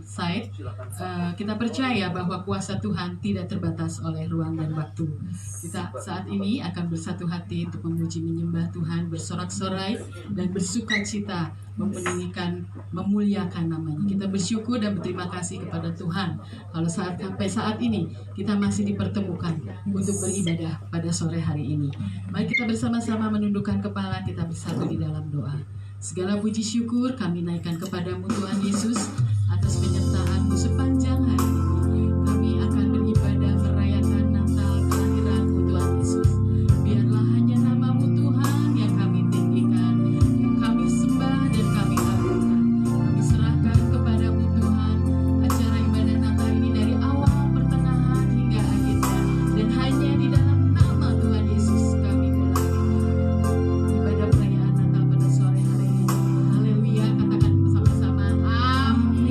Side, kita percaya bahwa kuasa Tuhan tidak terbatas oleh ruang dan waktu. Kita saat ini akan bersatu hati untuk memuji menyembah Tuhan, bersorak-sorai dan bersuka cita, meninggikan, memuliakan namanya. Kita bersyukur dan berterima kasih kepada Tuhan kalau sampai saat ini kita masih dipertemukan untuk beribadah pada sore hari ini. Mari kita bersama-sama menundukkan kepala, kita bersatu di dalam doa. Segala puji syukur kami naikkan kepadamu Tuhan Yesus atas penyertaan-Mu sepanjang hari ini. Kami akan beribadah merayakan Natal kelahiran-Mu Tuhan Yesus. Biarlah hanya nama-Mu Tuhan yang kami tinggikan, yang kami sembah dan kami agungkan. Kami serahkan kepadamu Tuhan acara ibadah Natal ini dari awal, pertengahan hingga akhirnya. Dan hanya di dalam nama Tuhan Yesus kami mulai ibadah perayaan Natal pada sore hari ini. Haleluya, katakan bersama-sama amin.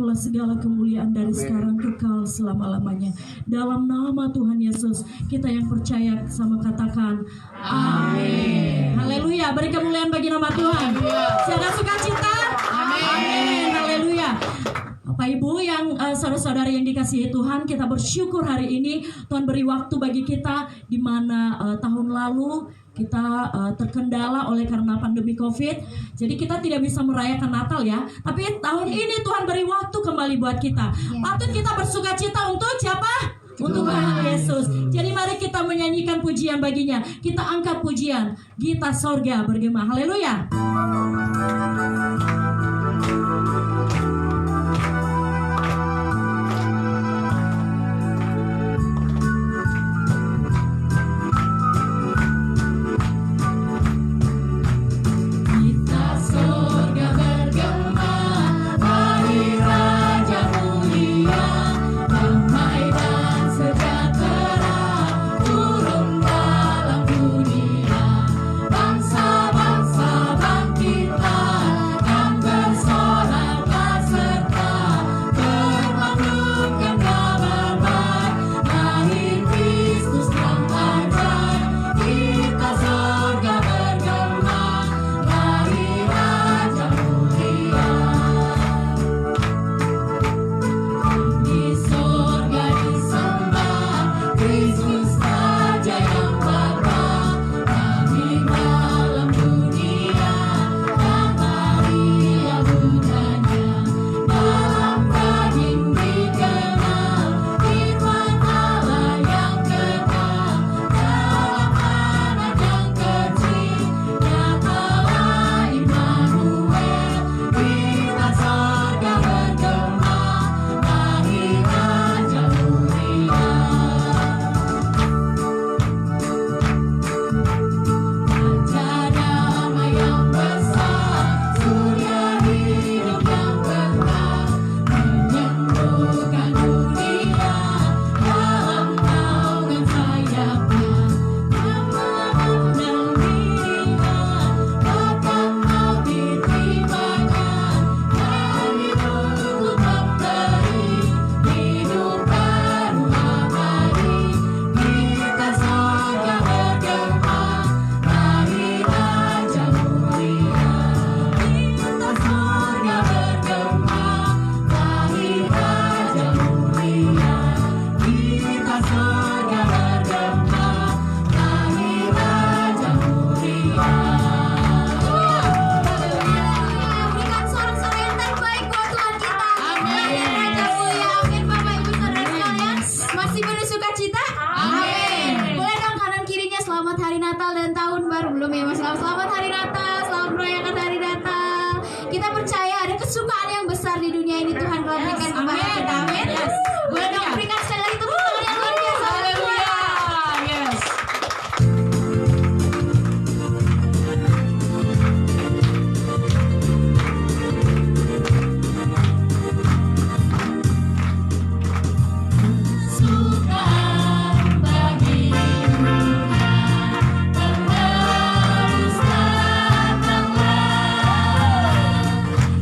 terpujilah segala kemuliaan dari sekarang kekal selama-lamanya. Dalam nama Tuhan Yesus, kita yang percaya sama katakan amin. Haleluya, beri kemuliaan bagi nama Tuhan. Siapa sukacita? Amin. Haleluya. Bapak Ibu yang saudara-saudari yang dikasihi Tuhan, kita bersyukur hari ini Tuhan beri waktu bagi kita di mana tahun lalu kita terkendala oleh karena pandemi COVID. Jadi kita tidak bisa merayakan Natal ya. Tapi tahun ini Tuhan beri waktu kembali buat kita. Patut kita bersukacita untuk siapa? Untuk Tuhan Yesus. Jadi mari kita menyanyikan pujian baginya. Kita angkat pujian. Gitar sorga bergema. Haleluya.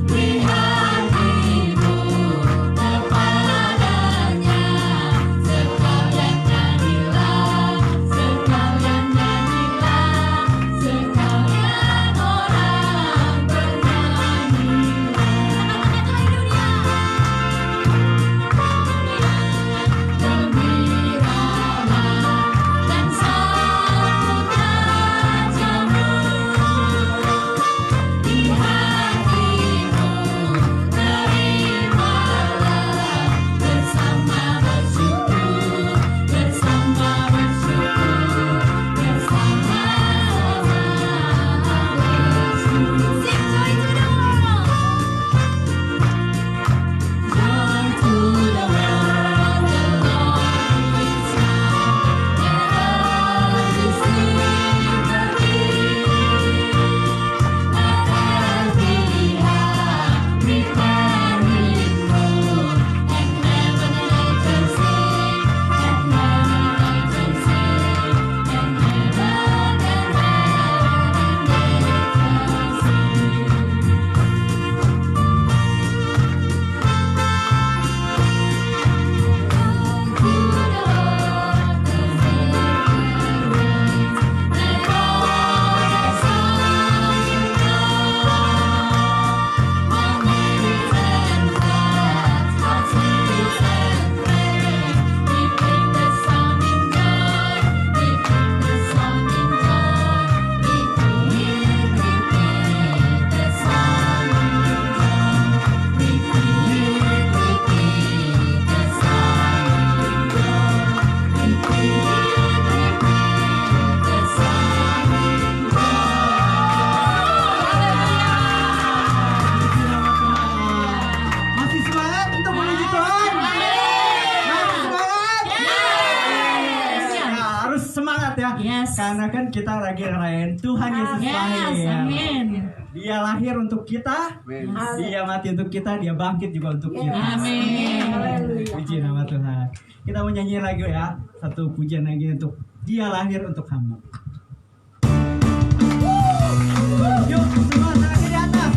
Di hatimu Karena kan kita lagi ngerayain Tuhan Yesus lahir. Yes, amin. Dia lahir untuk kita, dia mati untuk kita, dia bangkit juga untuk kita. Amin. Puji nama Tuhan. Kita mau nyanyi lagi ya, satu pujian lagi untuk dia lahir untuk kamu. Yuk semua tangannya di atas.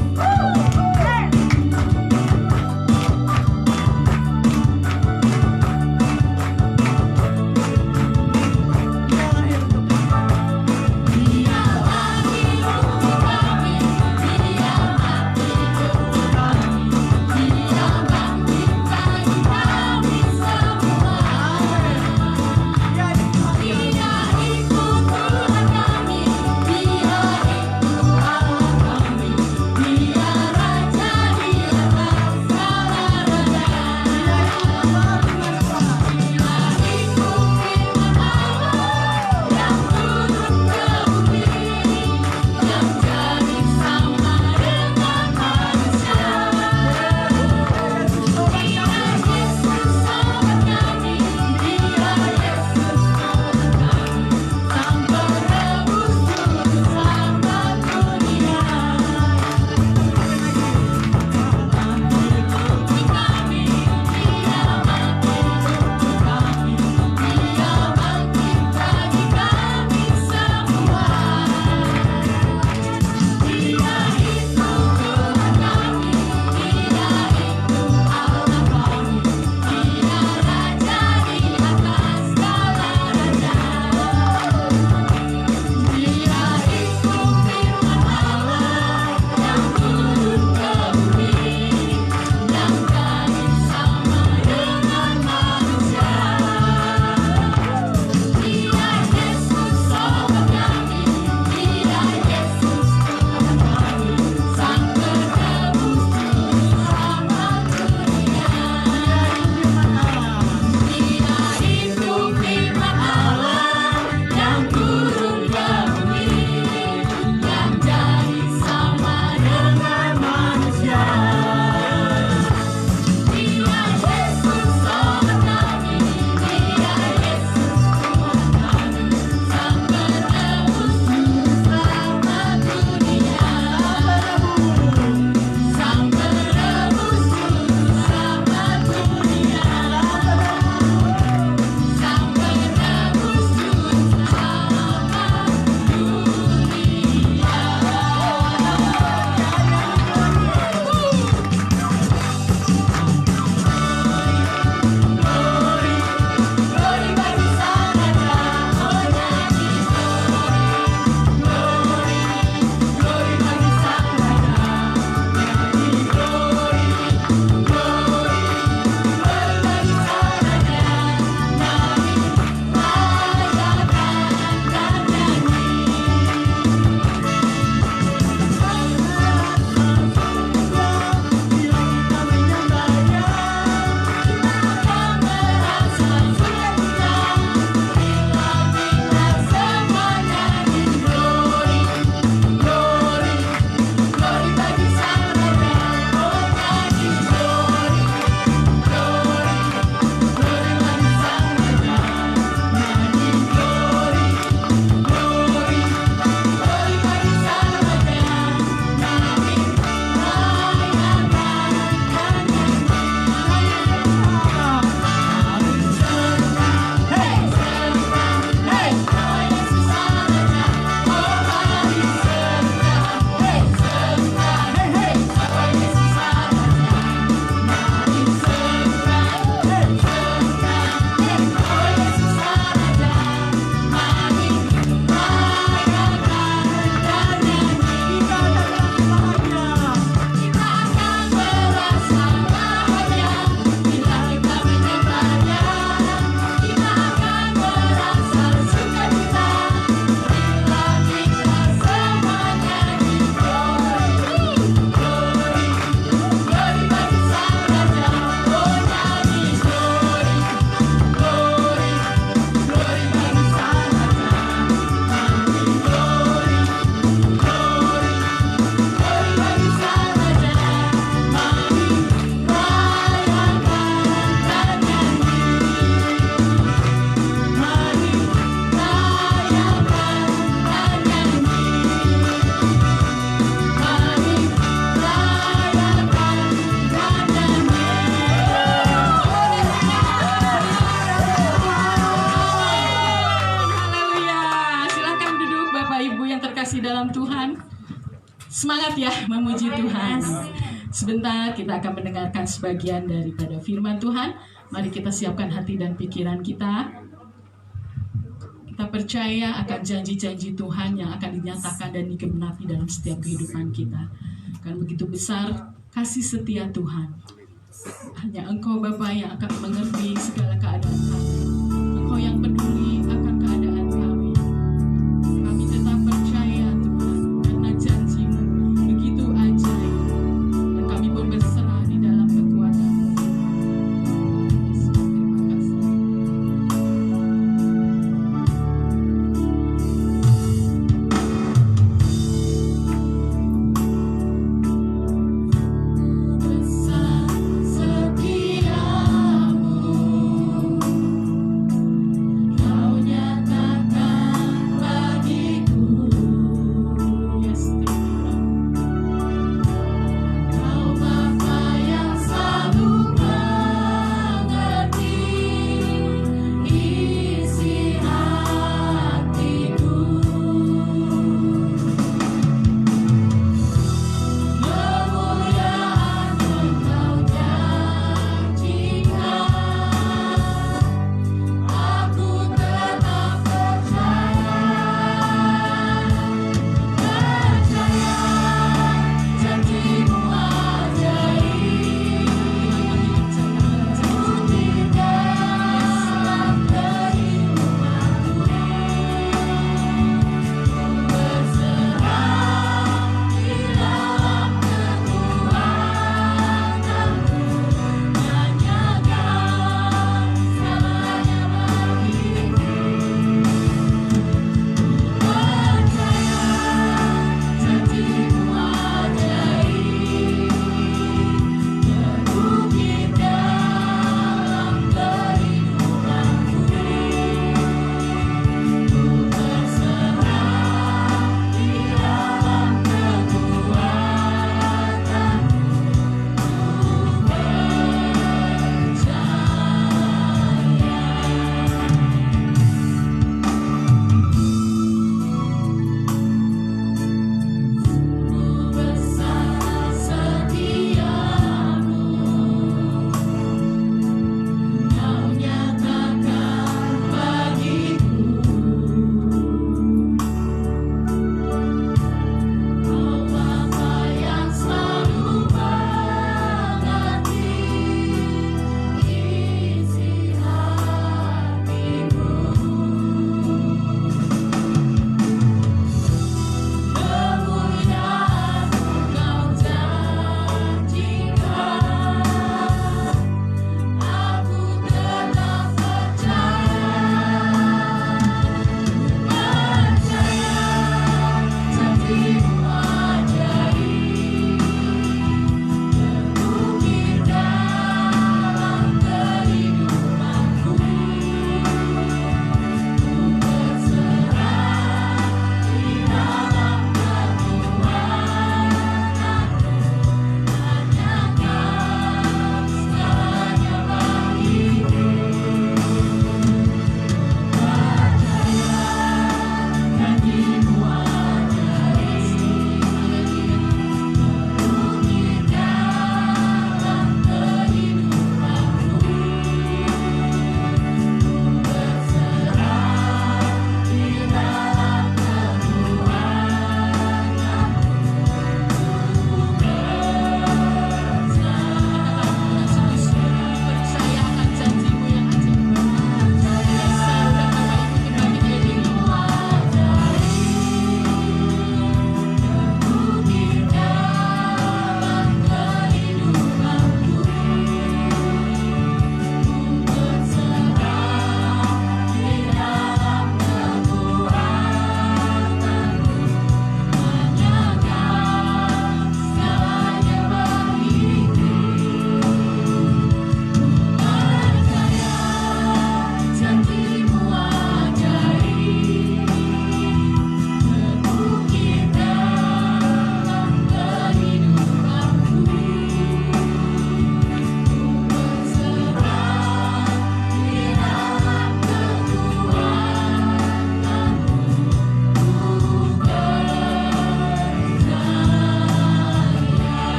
Dia ikut Tuhan kami, Dia ikut Allah kami. Semangat ya memuji Tuhan. Sebentar kita akan mendengarkan sebagian daripada firman Tuhan. Mari kita siapkan hati dan pikiran kita. Kita percaya akan janji-janji Tuhan yang akan dinyatakan dan digenapi dalam setiap kehidupan kita. Karena begitu besar kasih setia Tuhan. Hanya Engkau Bapa yang akan mengerti segala keadaan kami. Engkau yang peduli akan keadaan kami. Kami tetap percaya Tuhan, karena janji-Mu begitu ajaib. Dan kami pun berserah di dalam kekuatan-Mu. Yesus, terima kasih. Besar setiamu,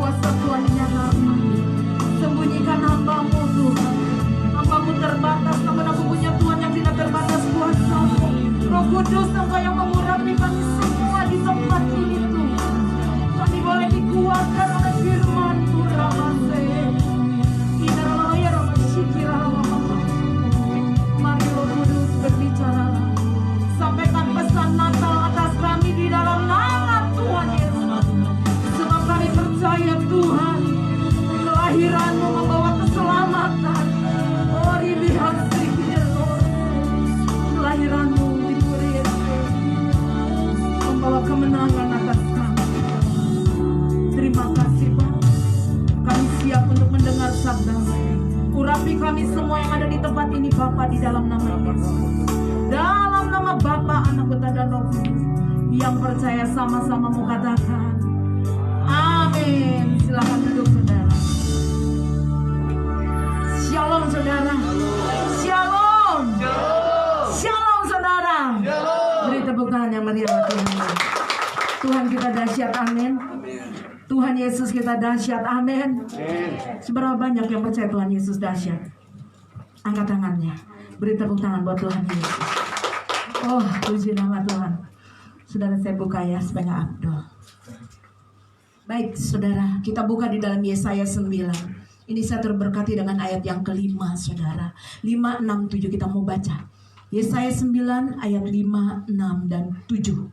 kuasa Tuhan dinyatakan. Sembunyikan hamba-Mu Tuhan. Hamba-Mu terbatas, namun aku punya Tuhan yang tidak terbatas kuasa-Mu. Roh Kudus, Engkau yang mengurapi kami semua di tempat ini Tuhan. Kami boleh dikuatkan oleh firman-Mu, Ramase. Inaralaya Ramashikiralama. Mari Roh Kudus berbicaralah. Sampaikan pesan Natal atas kami di dalam nama Tuhan Yesus. Sebab kami percaya Tuhan, kelahiran-Mu membawa keselamatan. Oh, lihat sedikit, kelahiran-Mu di Korea membawa kemenangan atas kami. Terima kasih Bapa. Kami siap untuk mendengar sabda-Mu. Urapi kami semua yang ada di tempat ini Bapa, di dalam nama Yesus. Dalam nama Bapa, Anak, Putra dan Roh Kudus. Yang percaya sama-sama mau katakan amin. Silakan duduk saudara. Shalom saudara. Shalom. Shalom saudara. Beri tepuk tangan yang meriah buat Tuhan. Tuhan kita dahsyat, amin. Tuhan Yesus kita dahsyat, amin. Seberapa banyak yang percaya Tuhan Yesus dahsyat? Angkat tangannya. Beri tepuk tangan buat Tuhan Yesus. Oh, puji nama Tuhan. Saudara, saya buka ya supaya nggak abdol. Baik saudara, kita buka di dalam Yesaya 9. Ini saya terberkati dengan ayat yang kelima saudara. 5, 6, 7 kita mau baca. Yesaya 9 ayat 5, 6, dan 7.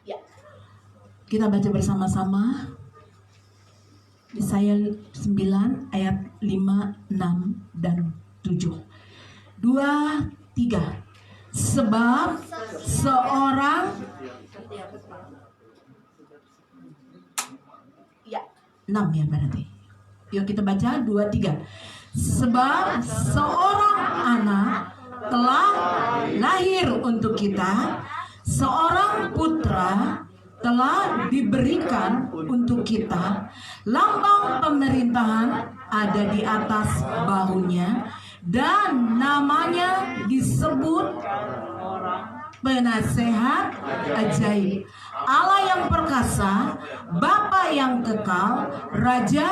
Ya. Kita baca bersama-sama. Yesaya 9 ayat 5, 6, dan 7. 2, 3. Sebab seorang, ya 6 ya berarti. Yuk kita baca 2, 3. Sebab seorang anak telah lahir untuk kita, seorang putra telah diberikan untuk kita, lambang pemerintahan ada di atas bahunya, dan namanya disebut Penasehat Ajaib, Allah yang perkasa, Bapa yang kekal, Raja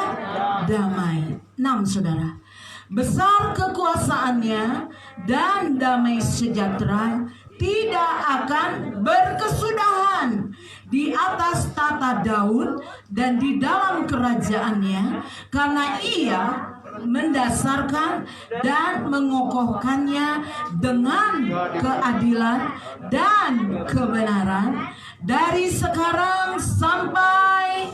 damai. 6 saudara. Besar kekuasaannya dan damai sejahtera tidak akan berkesudahan di atas tata Daud dan di dalam kerajaannya, karena ia mendasarkan dan mengokohkannya dengan keadilan dan kebenaran dari sekarang sampai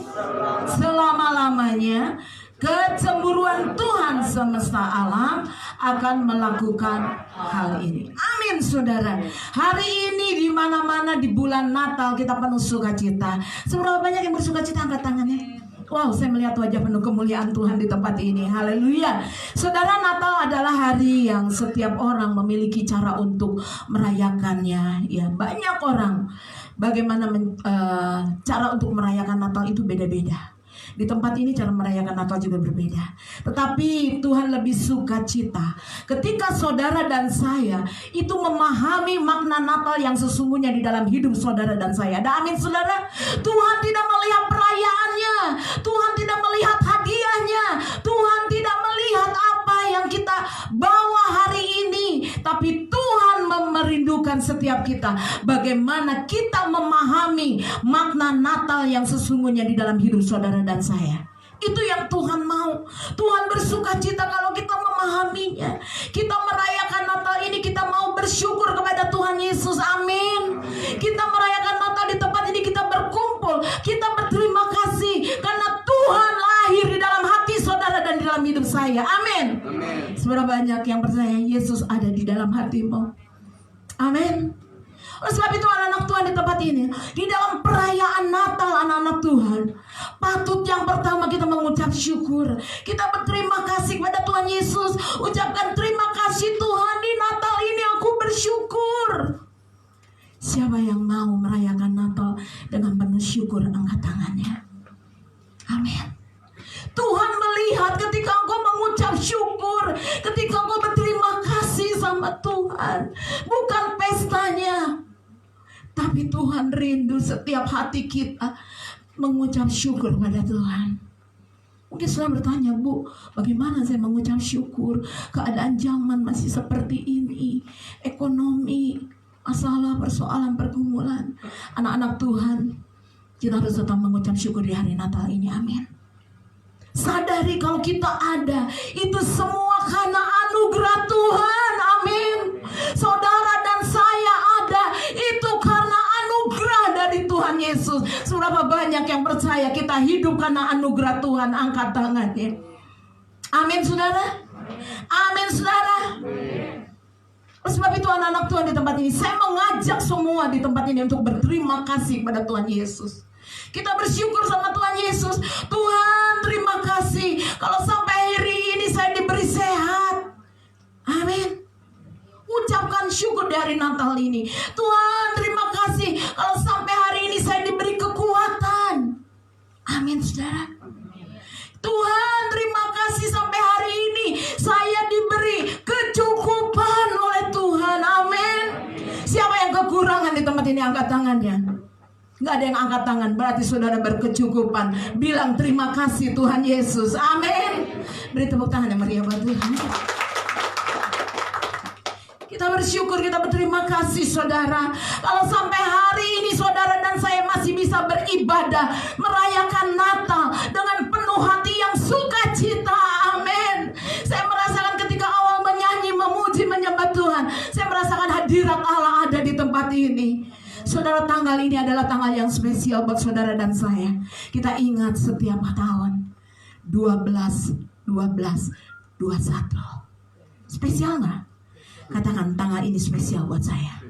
selama-lamanya. Kecemburuan Tuhan semesta alam akan melakukan hal ini. Amin saudara. Hari ini di mana-mana di bulan Natal kita penuh sukacita. Seberapa banyak yang bersukacita, angkat tangannya. Wow, saya melihat wajah penuh kemuliaan Tuhan di tempat ini. Haleluya. Saudara, Natal adalah hari yang setiap orang memiliki cara untuk merayakannya. Ya, banyak orang bagaimana cara untuk merayakan Natal itu beda-beda. Di tempat ini cara merayakan Natal juga berbeda. Tetapi Tuhan lebih sukacita ketika saudara dan saya itu memahami makna Natal yang sesungguhnya di dalam hidup saudara dan saya. Ada amin saudara? Tuhan tidak melihat perayaannya, Tuhan tidak melihat hadiahnya, Tuhan tidak melihat apa yang kita bawa hari ini. Tapi Tuhan merindukan setiap kita, bagaimana kita memahami makna Natal yang sesungguhnya di dalam hidup saudara dan saya. Itu yang Tuhan mau. Tuhan bersukacita kalau kita memahaminya. Kita merayakan Natal ini, kita mau bersyukur kepada Tuhan Yesus. Amin. Kita merayakan Natal di tempat ini, kita berkumpul, kita berterima kasih karena Tuhan lahir di dalam hati saudara dan di dalam hidup saya. Amin. Seberapa banyak yang percaya Yesus ada di dalam hatimu? Amin. Oleh sebab itu anak-anak Tuhan di tempat ini, di dalam perayaan Natal anak-anak Tuhan, patut yang pertama kita mengucap syukur. Kita berterima kasih kepada Tuhan Yesus. Ucapkan terima kasih Tuhan, di Natal ini aku bersyukur. Siapa yang mau merayakan Natal dengan penuh syukur, angkat tangannya. Amin. Tuhan melihat ketika engkau mengucap syukur, ketika engkau berterima kasih sama Tuhan. Bukan pestanya, tapi Tuhan rindu setiap hati kita mengucap syukur pada Tuhan. Mungkin saudara bertanya, Bu, bagaimana saya mengucap syukur? Keadaan zaman masih seperti ini, ekonomi, masalah, persoalan, pergumulan. Anak-anak Tuhan, kita harus tetap mengucap syukur di hari Natal ini, amin. Sadari kalau kita ada, itu semua karena anugerah Tuhan, amin. Saudara dan saya ada, itu karena anugerah dari Tuhan Yesus. Seberapa banyak yang percaya kita hidup karena anugerah Tuhan? Angkat tangannya. Amin, saudara. Amin, saudara. Oleh sebab itu anak-anak Tuhan di tempat ini, saya mengajak semua di tempat ini untuk berterima kasih kepada Tuhan Yesus. Kita bersyukur sama Tuhan Yesus. Tuhan, terima kasih kalau sampai hari ini saya diberi sehat. Amin. Ucapkan syukur di hari Natal ini. Tuhan, terima kasih kalau sampai hari ini saya diberi kekuatan. Amin, saudara. Tuhan, terima kasih sampai hari ini saya diberi kecukupan oleh Tuhan. Amin. Siapa yang kekurangan di tempat ini, angkat tangannya. Gak ada yang angkat tangan, berarti saudara berkecukupan. Bilang terima kasih Tuhan Yesus. Amin. Beri tepuk tangan yang meriah buat Tuhan. Kita bersyukur, kita berterima kasih saudara. Kalau sampai hari ini saudara dan saya masih bisa beribadah, merayakan Natal dengan penuh hati yang sukacita. Amin. Saya merasakan ketika awal menyanyi, memuji, menyembah Tuhan, saya merasakan hadirat Allah ada di tempat ini. Saudara, tanggal ini adalah tanggal yang spesial buat saudara dan saya. Kita ingat setiap tahun 12, 12, 21. Spesial nggak? Katakan, tanggal ini spesial buat saya.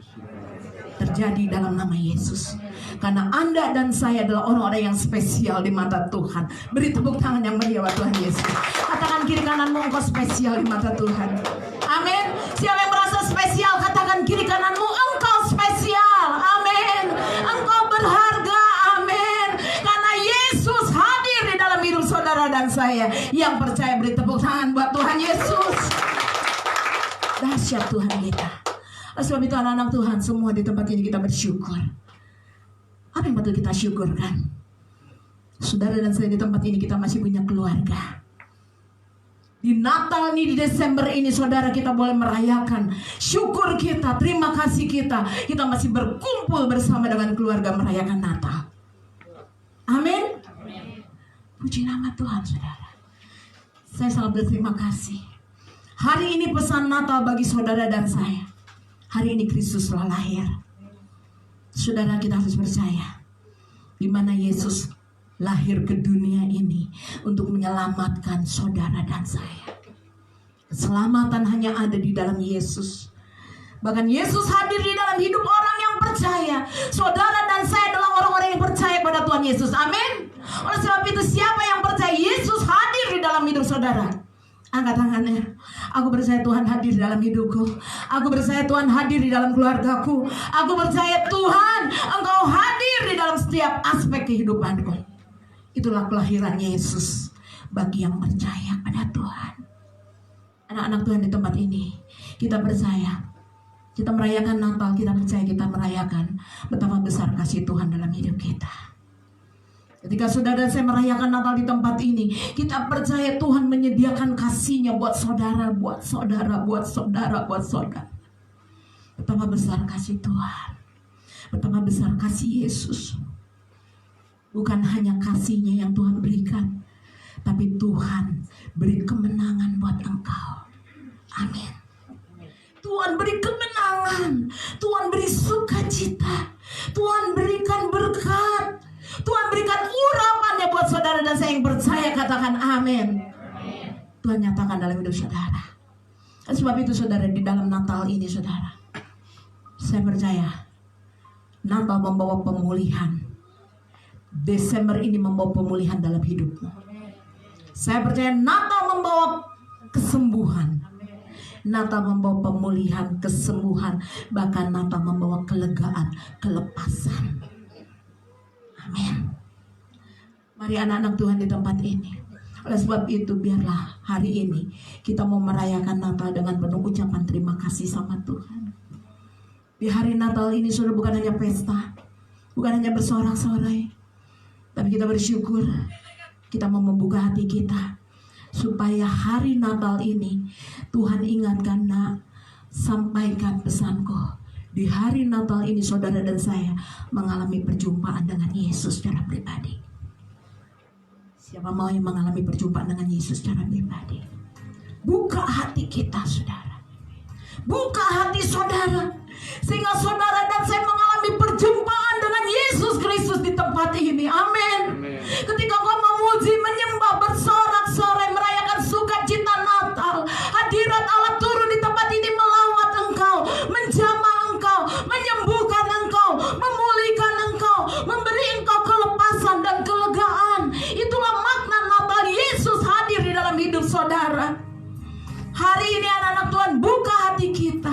Terjadi dalam nama Yesus. Karena Anda dan saya adalah orang-orang yang spesial di mata Tuhan. Beri tepuk tangan yang meriah buat Tuhan Yesus. Katakan kiri kananmu, engkau spesial di mata Tuhan. Amin. Siapa yang merasa spesial, katakan kiri kananmu, engkau spesial. Amin. Engkau berharga. Amin. Karena Yesus hadir di dalam hidup saudara dan saya. Yang percaya beri tepuk tangan buat Tuhan Yesus. Dahsyat Tuhan kita. Sebab itu anak-anak Tuhan semua di tempat ini kita bersyukur. Apa yang patut kita syukurkan? Saudara dan saya di tempat ini kita masih punya keluarga. Di Natal ini, di Desember ini, saudara, kita boleh merayakan syukur kita, terima kasih kita. Kita masih berkumpul bersama dengan keluarga merayakan Natal. Amin. Puji nama Tuhan, saudara. Saya sangat berterima kasih. Hari ini pesan Natal bagi saudara dan saya. Hari ini Kristus telah lahir. Saudara, kita harus percaya di mana Yesus lahir ke dunia ini untuk menyelamatkan saudara dan saya. Keselamatan hanya ada di dalam Yesus. Bahkan Yesus hadir di dalam hidup orang yang percaya. Saudara dan saya adalah orang-orang yang percaya pada Tuhan Yesus. Amin. Oleh sebab itu, siapa yang percaya Yesus hadir di dalam hidup saudara? Angkat tangannya. Aku percaya Tuhan hadir di dalam hidupku. Aku percaya Tuhan hadir di dalam keluargaku. Aku percaya Tuhan, Engkau hadir di dalam setiap aspek kehidupanku. Itulah kelahiran Yesus bagi yang percaya pada Tuhan. Anak-anak Tuhan di tempat ini, kita percaya, kita merayakan Natal, kita percaya kita merayakan betapa besar kasih Tuhan dalam hidup kita. Ketika saudara dan saya merayakan Natal di tempat ini, kita percaya Tuhan menyediakan kasih-Nya buat saudara, buat saudara, buat saudara, buat saudara. Betapa besar kasih Tuhan, betapa besar kasih Yesus. Bukan hanya kasih-Nya yang Tuhan berikan, tapi Tuhan beri kemenangan buat engkau. Amin. Tuhan beri kemenangan, Tuhan beri sukacita, Tuhan berikan berkat, Tuhan berikan urapannya buat saudara dan saya yang percaya. Katakan amin. Tuhan nyatakan dalam hidup saudara. Dan sebab itu saudara, di dalam Natal ini saudara, saya percaya Natal membawa pemulihan. Desember ini membawa pemulihan dalam hidupmu. Saya percaya Natal membawa kesembuhan. Natal membawa pemulihan, kesembuhan. Bahkan Natal membawa kelegaan, kelepasan. Amin. Mari anak-anak Tuhan di tempat ini. Oleh sebab itu, biarlah hari ini kita mau merayakan Natal dengan penuh ucapan terima kasih sama Tuhan. Di hari Natal ini saudara, bukan hanya pesta, bukan hanya bersorak-sorai, Tapi kita bersyukur, kita mau membuka hati kita supaya hari Natal ini Tuhan ingatkan, nak, sampaikan pesanku. Di hari Natal ini saudara dan saya mengalami perjumpaan dengan Yesus secara pribadi. Siapa mau yang mengalami perjumpaan dengan Yesus secara pribadi? Buka hati kita, saudara. Buka hati saudara, sehingga saudara dan saya mengalami perjumpaan dengan Yesus Kristus di tempat ini. Amin. Ketika kau memuji, menyembah, bersorak-sorai, merayakan sukacita Natal, hadirat Allah turun di tempat ini, melawat engkau, menjamah engkau, menyembuhkan engkau, memulihkan engkau, memberi engkau kelepasan dan kelegaan. Itulah makna Natal. Yesus hadir di dalam hidup saudara. Hari ini anak-anak Tuhan, buka hati kita,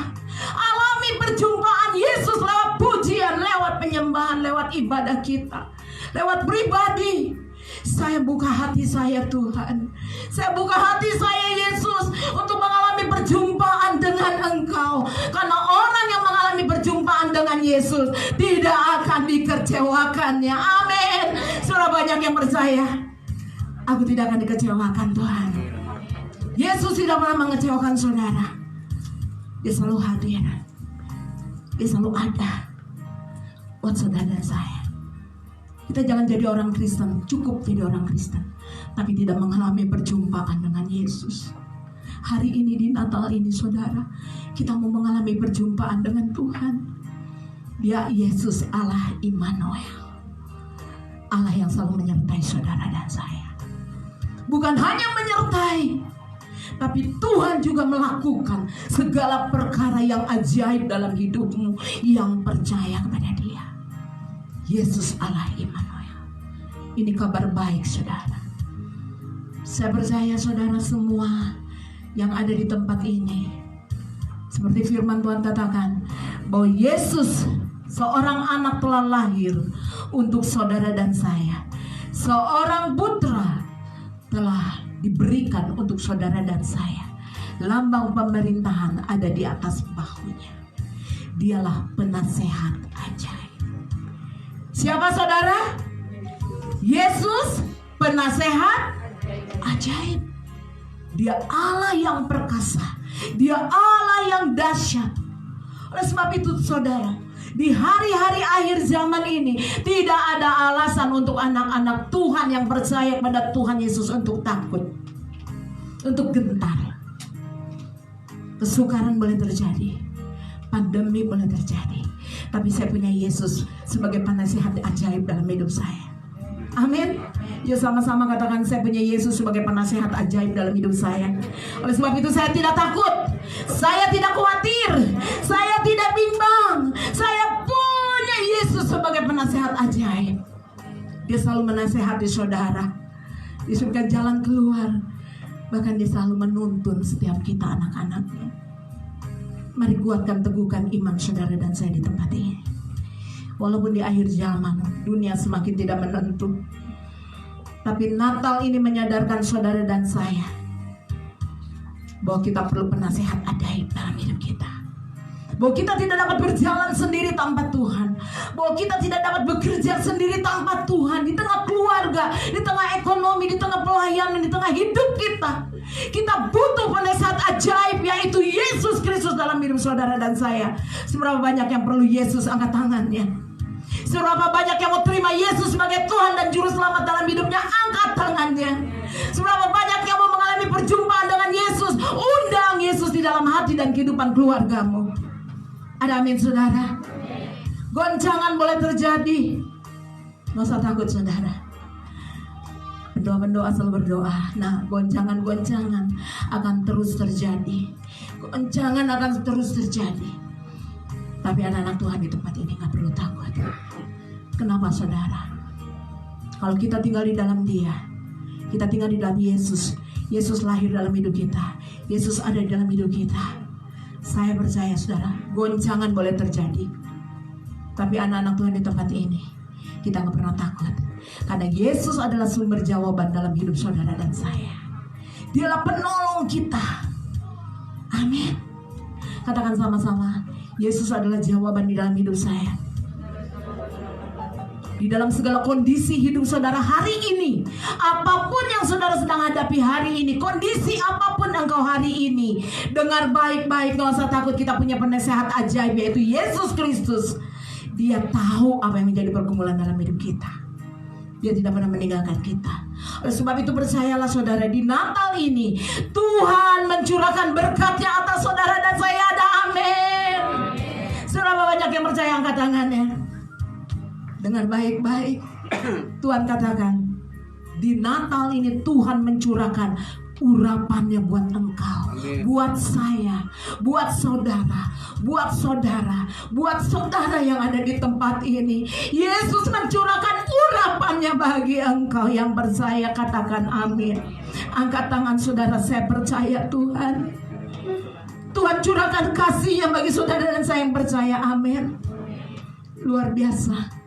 alami perjumpaan Yesus lewat pujian, lewat penyembahan, lewat ibadah kita, lewat pribadi. Saya buka hati saya, Tuhan. Saya buka hati saya, Yesus, untuk mengalami perjumpaan dengan Engkau. Karena orang yang mengalami perjumpaan dengan Yesus tidak akan dikecewakannya. Amin. Saudara, banyak yang percaya, aku tidak akan dikecewakan, Tuhan. Yesus tidak pernah mengecewakan saudara. Dia selalu hadir. Dia selalu ada buat saudara dan saya. Kita jangan jadi orang Kristen, cukup jadi orang Kristen, tapi tidak mengalami perjumpaan dengan Yesus. Hari ini di Natal ini saudara, kita mau mengalami perjumpaan dengan Tuhan. Dia Yesus, Allah Immanuel, Allah yang selalu menyertai saudara dan saya. Bukan hanya menyertai, tapi Tuhan juga melakukan segala perkara yang ajaib dalam hidupmu yang percaya kepada Dia. Yesus Allah Immanuel. Ini kabar baik saudara. Saya percaya saudara semua yang ada di tempat ini, seperti firman Tuhan katakan, bahwa Yesus seorang anak telah lahir untuk saudara dan saya. Seorang putra telah diberikan untuk saudara dan saya. Lambang pemerintahan ada di atas bahunya. Dialah penasehat ajaib. Siapa saudara? Yesus, penasehat ajaib. Dia Allah yang perkasa. Dia Allah yang dahsyat. Oleh sebab itu saudara, di hari-hari akhir zaman ini tidak ada alasan untuk anak-anak Tuhan yang percaya kepada Tuhan Yesus untuk takut, untuk gentar. Kesukaran boleh terjadi, pandemi boleh terjadi, tapi saya punya Yesus sebagai penasihat ajaib dalam hidup saya. Amin. Yuk sama-sama katakan, saya punya Yesus sebagai penasihat ajaib dalam hidup saya. Oleh sebab itu saya tidak takut, saya tidak khawatir, saya tidak bimbang. Saya punya Yesus sebagai penasihat ajaib. Dia selalu menasehati saudara, disuruhkan jalan keluar, bahkan dia selalu menuntun setiap kita anak-anaknya. Mari kuatkan, teguhkan iman saudara dan saya di tempat ini. Walaupun di akhir zaman dunia semakin tidak menentu, tapi Natal ini menyadarkan saudara dan saya bahwa kita perlu penasihat ajaib dalam hidup kita. Bahwa kita tidak dapat berjalan sendiri tanpa Tuhan. Bahwa kita tidak dapat bekerja sendiri tanpa Tuhan. Di tengah keluarga, di tengah ekonomi, di tengah pelayanan, di tengah hidup kita, kita butuh penasihat ajaib, yaitu Yesus Kristus dalam hidup saudara dan saya. Seberapa banyak yang perlu Yesus? Angkat tangannya. Seberapa banyak yang mau terima Yesus sebagai Tuhan dan Juru Selamat dalam hidupnya? Angkat tangannya. Seberapa banyak yang mau mengalami perjumpaan dengan Yesus? Undang Yesus di dalam hati dan kehidupan keluargamu. Ada amin saudara? Goncangan boleh terjadi, nggak usah takut saudara. Berdoa asal berdoa. Nah, goncangan-goncangan akan terus terjadi. Goncangan akan terus terjadi. Tapi anak-anak Tuhan di tempat ini nggak perlu takut. Kenapa saudara? Kalau kita tinggal di dalam Dia, kita tinggal di dalam Yesus. Yesus lahir dalam hidup kita. Yesus ada di dalam hidup kita. Saya percaya saudara, goncangan boleh terjadi, tapi anak-anak Tuhan di tempat ini, kita gak pernah takut. Karena Yesus adalah sumber jawaban dalam hidup saudara dan saya. Dialah penolong kita. Amin. Katakan sama-sama, Yesus adalah jawaban di dalam hidup saya. Di dalam segala kondisi hidup saudara hari ini, apapun yang saudara sedang hadapi hari ini, kondisi apapun engkau hari ini, dengar baik-baik, gak usah takut, kita punya penasehat ajaib yaitu Yesus Kristus. Dia tahu apa yang menjadi pergumulan dalam hidup kita. Dia tidak pernah meninggalkan kita. Oleh sebab itu percayalah saudara, di Natal ini Tuhan mencurahkan berkat-Nya atas saudara dan saya. Ada amin. Berapa banyak yang percaya, angkat tangannya. Dengar baik-baik. Tuhan katakan, di Natal ini Tuhan mencurahkan urapannya buat engkau, buat saya, buat saudara, buat saudara, buat saudara yang ada di tempat ini. Yesus mencurahkan urapannya bagi engkau yang percaya. Katakan amin. Angkat tangan saudara, saya percaya Tuhan. Tuhan curahkan kasih-Nya bagi saudara dan saya yang percaya. Amin. Luar biasa.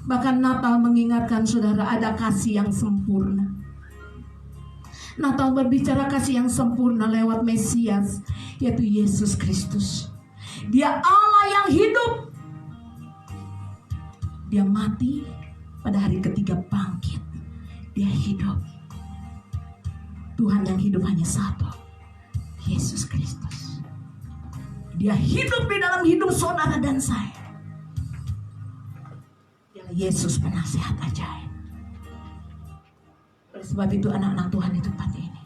Bahkan Natal mengingatkan saudara ada kasih yang sempurna. Natal berbicara kasih yang sempurna lewat Mesias, yaitu Yesus Kristus. Dia Allah yang hidup. Dia mati, pada hari ketiga bangkit. Dia hidup. Tuhan yang hidup hanya satu, Yesus Kristus. Dia hidup di dalam hidup saudara dan saya. Dialah Yesus penasehat ajaib. Oleh sebab itu anak-anak Tuhan di tempat ini,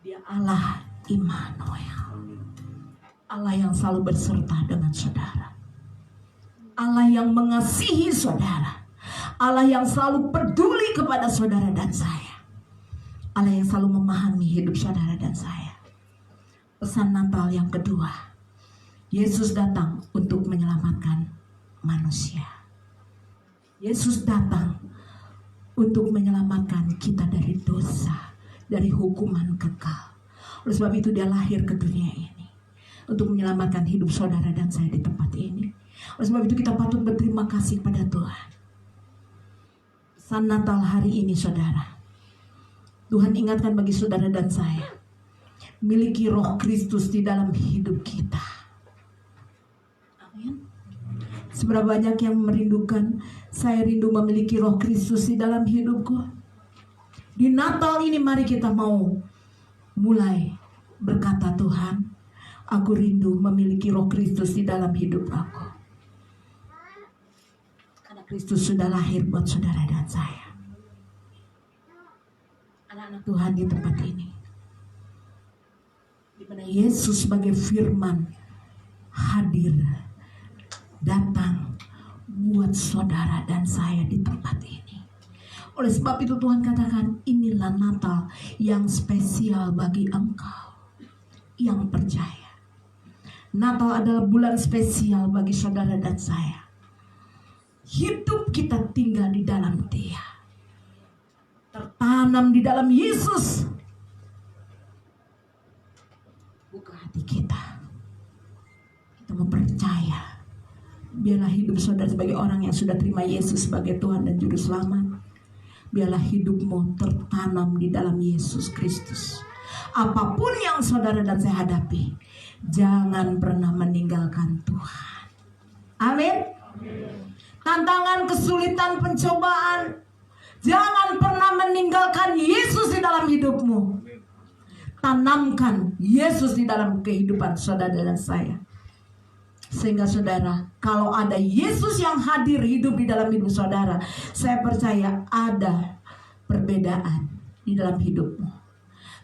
Dia Allah Immanuel, Allah yang selalu berserta dengan saudara, Allah yang mengasihi saudara, Allah yang selalu peduli kepada saudara dan saya, Allah yang selalu memahami hidup saudara dan saya. Pesan Natal yang kedua, Yesus datang untuk menyelamatkan manusia. Yesus datang untuk menyelamatkan kita dari dosa, dari hukuman kekal. Oleh sebab itu Dia lahir ke dunia ini untuk menyelamatkan hidup saudara dan saya di tempat ini. Oleh sebab itu kita patut berterima kasih kepada Tuhan. Pesan Natal hari ini saudara, Tuhan ingatkan bagi saudara dan saya, miliki Roh Kristus di dalam hidup kita. Amin. Seberapa banyak yang merindukan, saya rindu memiliki Roh Kristus di dalam hidupku. Di Natal ini mari kita mau mulai berkata, Tuhan, aku rindu memiliki Roh Kristus di dalam hidup aku. Karena Kristus sudah lahir buat saudara dan saya. Anak-anak Tuhan di tempat ini, di mana Yesus sebagai firman hadir, datang buat saudara dan saya di tempat ini. Oleh sebab itu Tuhan katakan, inilah Natal yang spesial bagi engkau yang percaya. Natal adalah bulan spesial bagi saudara dan saya. Hidup kita tinggal di dalam Dia, tertanam di dalam Yesus. Buka hati kita, kita mau percaya. Biarlah hidup saudara sebagai orang yang sudah terima Yesus sebagai Tuhan dan Juru Selamat. Biarlah hidupmu tertanam di dalam Yesus Kristus. Apapun yang saudara dan saya hadapi, jangan pernah meninggalkan Tuhan. Amin. Tantangan, kesulitan, pencobaan, jangan pernah meninggalkan Yesus di dalam hidupmu. Tanamkan Yesus di dalam kehidupan saudara dan saya. Sehingga saudara, kalau ada Yesus yang hadir hidup di dalam hidup saudara, saya percaya ada perbedaan di dalam hidupmu.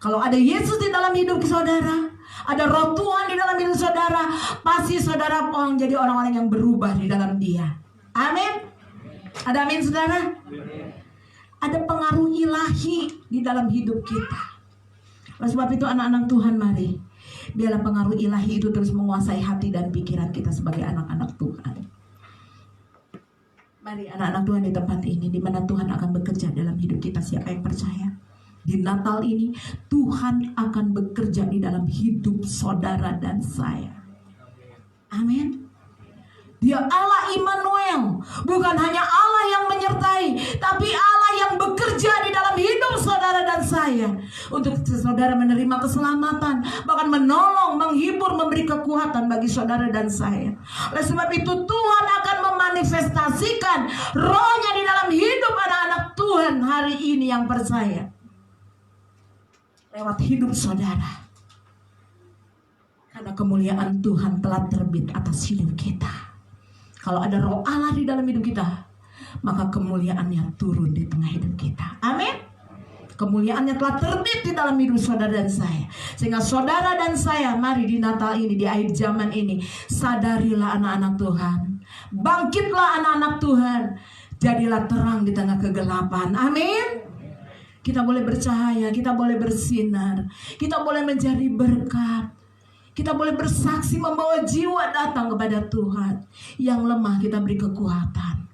Kalau ada Yesus di dalam hidup saudara, ada Roh Tuhan di dalam hidup saudara, pasti saudara jadi orang-orang yang berubah di dalam Dia. Amin. Ada amin saudara? Ada pengaruh ilahi di dalam hidup kita. Oleh sebab itu anak-anak Tuhan, mari biarlah pengaruh ilahi itu terus menguasai hati dan pikiran kita sebagai anak-anak Tuhan. Mari anak-anak Tuhan di tempat ini, di mana Tuhan akan bekerja dalam hidup kita. Siapa yang percaya? Di Natal ini Tuhan akan bekerja di dalam hidup saudara dan saya. Amin. Dia Allah Immanuel, bukan hanya Allah yang menyertai, tapi Allah yang bekerja di dalam hidup saudara dan saya untuk saudara menerima keselamatan, bahkan menolong, menghibur, memberi kekuatan bagi saudara dan saya. Oleh sebab itu Tuhan akan memanifestasikan rohnya di dalam hidup anak-anak Tuhan hari ini yang percaya, lewat hidup saudara. Karena kemuliaan Tuhan telah terbit atas hidup kita. Kalau ada roh Allah di dalam hidup kita, maka kemuliaannya turun di tengah hidup kita. Amin. Kemuliaannya telah terbit di dalam hidup saudara dan saya. Sehingga saudara dan saya, mari di Natal ini, di akhir zaman ini, sadarilah anak-anak Tuhan. Bangkitlah anak-anak Tuhan. Jadilah terang di tengah kegelapan. Amin. Kita boleh bercahaya, kita boleh bersinar, kita boleh menjadi berkat. Kita boleh bersaksi, membawa jiwa datang kepada Tuhan. Yang lemah kita beri kekuatan.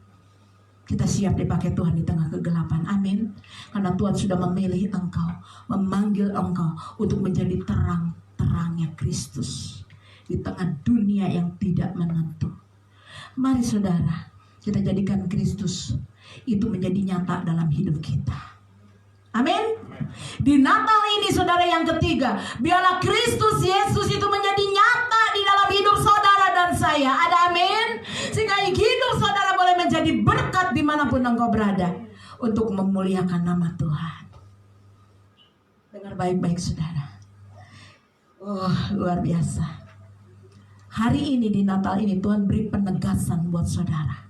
Kita siap dipakai Tuhan di tengah kegelapan. Amin. Karena Tuhan sudah memilih engkau, memanggil engkau untuk menjadi terang-terangnya Kristus di tengah dunia yang tidak menentu. Mari saudara, kita jadikan Kristus itu menjadi nyata dalam hidup kita. Amin. Di Natal ini saudara yang ketiga, biarlah Kristus Yesus itu menjadi nyata di dalam hidup saudara dan saya. Ada amin. Sehingga hidup saudara boleh menjadi berkat dimanapun engkau berada, untuk memuliakan nama Tuhan. Dengar baik-baik saudara. Oh, luar biasa. Hari ini di Natal ini Tuhan beri penegasan buat saudara.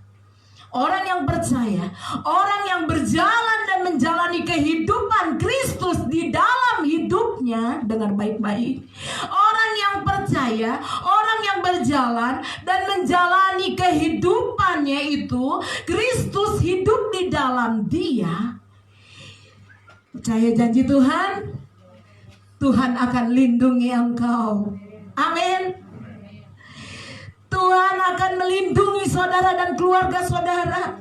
Orang yang percaya, orang yang berjalan dan menjalani kehidupan Kristus di dalam hidupnya, dengar baik-baik. Orang yang percaya, orang yang berjalan dan menjalani kehidupannya itu, Kristus hidup di dalam dia. Percaya janji Tuhan, Tuhan akan lindungi engkau. Amin. Tuhan akan melindungi saudara dan keluarga saudara.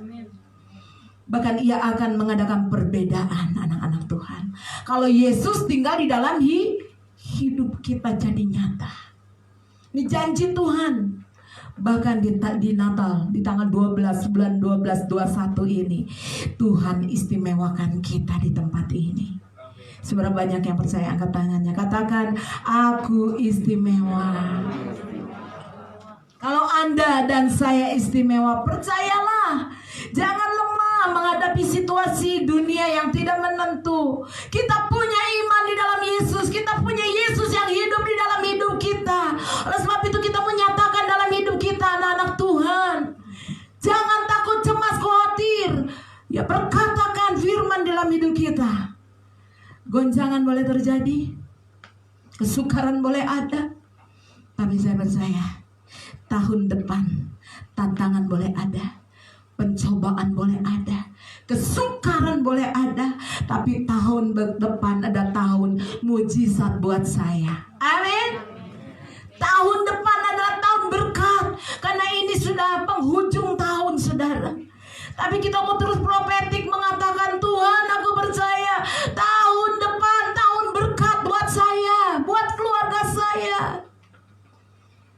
Bahkan Ia akan mengadakan perbedaan anak-anak Tuhan. Kalau Yesus tinggal di dalam hidup kita jadi nyata. Ini janji Tuhan. Bahkan di Natal, di tanggal 12 bulan 12 21 ini, Tuhan istimewakan kita di tempat ini. Seberapa banyak yang percaya, angkat tangannya. Katakan, aku istimewa. Kalau Anda dan saya istimewa, percayalah, jangan lemah menghadapi situasi dunia yang tidak menentu. Kita punya iman di dalam Yesus, kita punya Yesus yang hidup di dalam hidup kita. Oleh sebab itu kita menyatakan dalam hidup kita, anak-anak Tuhan, jangan takut, cemas, khawatir. Ya, perkatakan firman dalam hidup kita. Goncangan boleh terjadi, kesukaran boleh ada, tapi saya percaya tahun depan tantangan boleh ada, pencobaan boleh ada, kesukaran boleh ada, tapi tahun depan ada tahun mujizat buat saya. Amin. Tahun depan adalah tahun berkat, karena ini sudah penghujung tahun saudara. Tapi kita mau terus profetik mengatakan, Tuhan, aku percaya tahun depan tahun berkat buat saya, buat keluarga saya.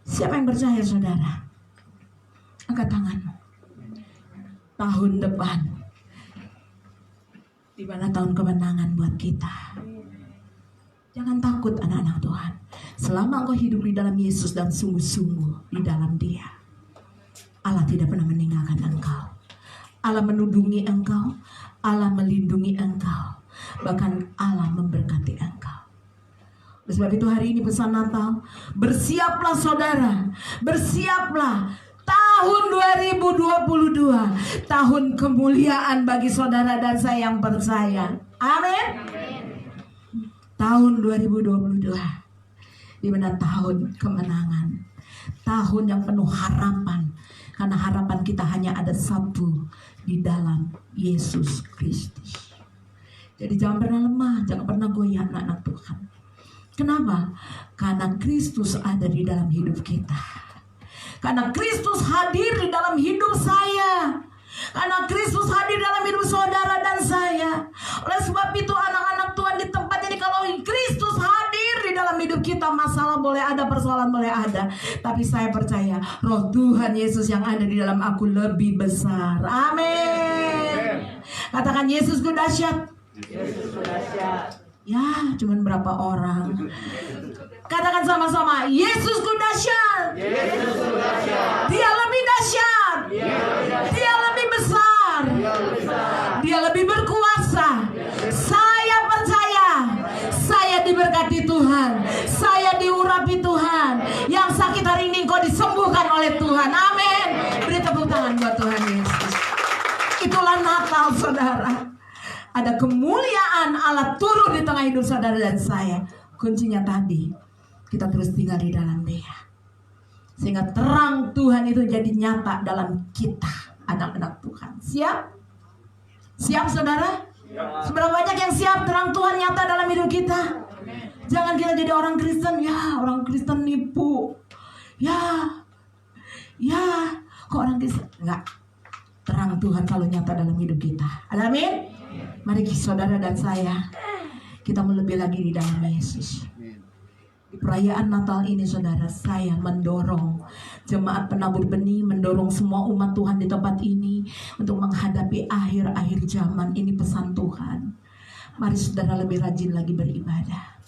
Siapa yang percaya saudara? Angkat tanganmu. Tahun depan, di mana tahun kemenangan buat kita. Jangan takut anak-anak Tuhan. Selama engkau hidup di dalam Yesus dan sungguh-sungguh di dalam Dia, Allah tidak pernah meninggalkan engkau. Allah menudungi engkau, Allah melindungi engkau, bahkan Allah memberkati engkau. Oleh sebab itu hari ini pesan Natal, bersiaplah saudara, bersiaplah. Tahun 2022, tahun kemuliaan bagi saudara dan saya yang percaya. Amin. Tahun 2022, di mana tahun kemenangan, tahun yang penuh harapan, karena harapan kita hanya ada satu, di dalam Yesus Kristus. Jadi jangan pernah lemah, jangan pernah goyah anak-anak Tuhan. Kenapa? Karena Kristus ada di dalam hidup kita. Karena Kristus hadir di dalam hidup saya. Karena Kristus hadir dalam hidup saudara dan saya. Oleh sebab itu anak-anak Tuhan di tempat ini, kalau Kristus hadir di dalam hidup kita, masalah boleh ada, persoalan boleh ada, tapi saya percaya roh Tuhan Yesus yang ada di dalam aku lebih besar. Amin. Katakan, Yesusku dahsyat. Ya, cuman berapa orang. Katakan sama-sama, Yesusku dahsyat. Dia lebih dahsyat. Dia lebih besar. Dia lebih berkuasa. Saya percaya, saya diberkati Tuhan. Saya diurapi Tuhan. Yang sakit hari ini engkau disembuhkan oleh Tuhan. Amin. Beri tepuk tangan buat Tuhan Yesus. Itulah Natal, saudara. Ada kemuliaan Allah turun di tengah hidup saudara dan saya. Kuncinya tadi, kita terus tinggal di dalam Dia, sehingga terang Tuhan itu jadi nyata dalam kita, anak-anak Tuhan. Siap? Siap saudara? Seberapa banyak yang siap terang Tuhan nyata dalam hidup kita? Jangan kita jadi orang Kristen. Ya, orang Kristen nipu. Ya, kok orang Kristen? Enggak. Terang Tuhan selalu nyata dalam hidup kita. Amin. Mari saudara dan saya, kita melebih lagi di dalam Yesus. Di perayaan Natal ini saudara, saya mendorong jemaat penabur benih, mendorong semua umat Tuhan di tempat ini untuk menghadapi akhir-akhir zaman. Ini pesan Tuhan. Mari saudara lebih rajin lagi beribadah.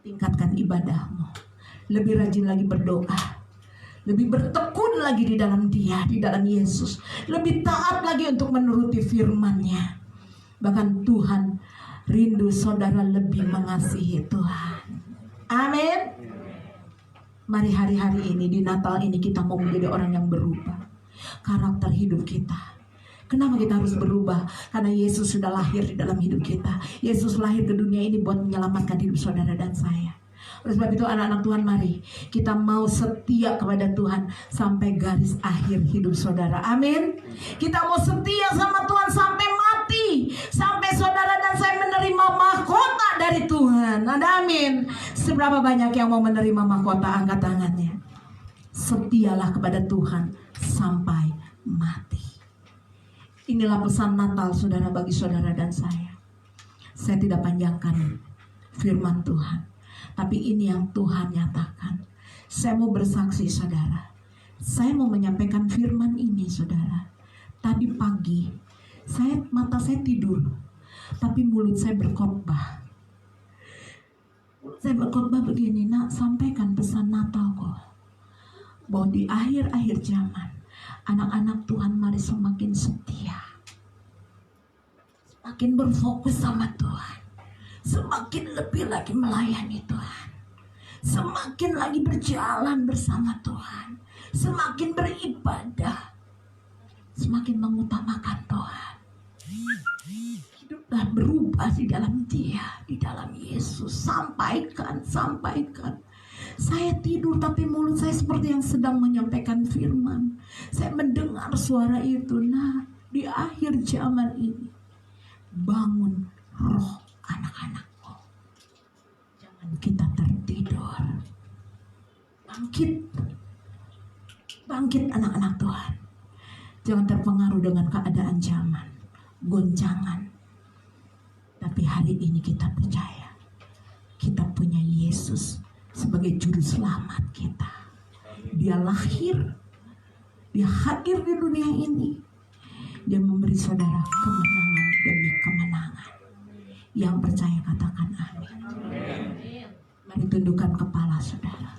Tingkatkan ibadahmu. Lebih rajin lagi berdoa. Lebih bertekun lagi di dalam Dia, di dalam Yesus. Lebih taat lagi untuk menuruti firman-Nya. Bahkan Tuhan rindu saudara lebih mengasihi Tuhan. Amin. Mari hari-hari ini, di Natal ini, kita mau menjadi orang yang berubah karakter hidup kita. Kenapa kita harus berubah? Karena Yesus sudah lahir di dalam hidup kita. Yesus lahir ke dunia ini buat menyelamatkan hidup saudara dan saya. Oleh sebab itu anak-anak Tuhan, mari kita mau setia kepada Tuhan sampai garis akhir hidup saudara. Amin. Kita mau setia sama Tuhan sampai mati, sampai saudara dan saya menerima mahkota dari Tuhan. Ada amin. Seberapa banyak yang mau menerima mahkota? Angkat tangannya. Setialah kepada Tuhan sampai mati. Inilah pesan Natal saudara bagi saudara dan saya. Saya tidak panjangkan firman Tuhan, tapi ini yang Tuhan nyatakan. Saya mau bersaksi saudara. Saya mau menyampaikan firman ini saudara. Tadi pagi mata saya tidur, tapi mulut saya berkhotbah. Saya berkhotbah begini, nak, sampaikan pesan Natal kok. Bahwa di akhir-akhir zaman, anak-anak Tuhan mari semakin setia. Semakin berfokus sama Tuhan. Semakin lebih lagi melayani Tuhan. Semakin lagi berjalan bersama Tuhan. Semakin beribadah. Semakin mengutamakan Tuhan. Hiduplah berubah di dalam Dia, di dalam Yesus. Sampaikan. Saya tidur tapi mulut saya seperti yang sedang menyampaikan firman. Saya mendengar suara itu. Nah, di akhir zaman ini, bangun roh anak-anakku. Jangan kita tertidur. Bangkit anak-anak Tuhan. Jangan terpengaruh dengan keadaan zaman, goncangan. Tapi hari ini kita percaya, kita punya Yesus sebagai juru selamat kita. Dia lahir, Dia hadir di dunia ini. Dia memberi saudara kemenangan demi kemenangan. Yang percaya katakan amin. Mari tundukkan kepala saudara.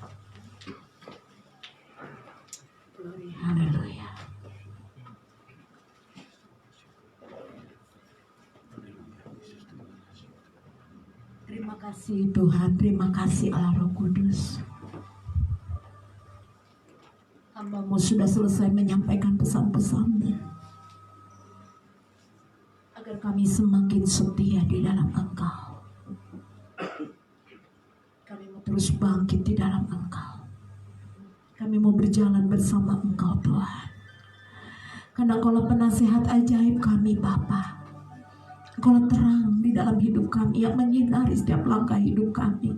Haleluya. Terima kasih Tuhan, terima kasih Allah Roh Kudus. Hamba-Mu sudah selesai menyampaikan pesan-pesannya, agar kami semakin setia di dalam Engkau. Kami mau terus bangkit di dalam Engkau. Kami mau berjalan bersama Engkau Tuhan. Karena Engkaulah penasihat ajaib kami Bapa. Engkaulah terang di dalam hidup kami yang menyinari setiap langkah hidup kami.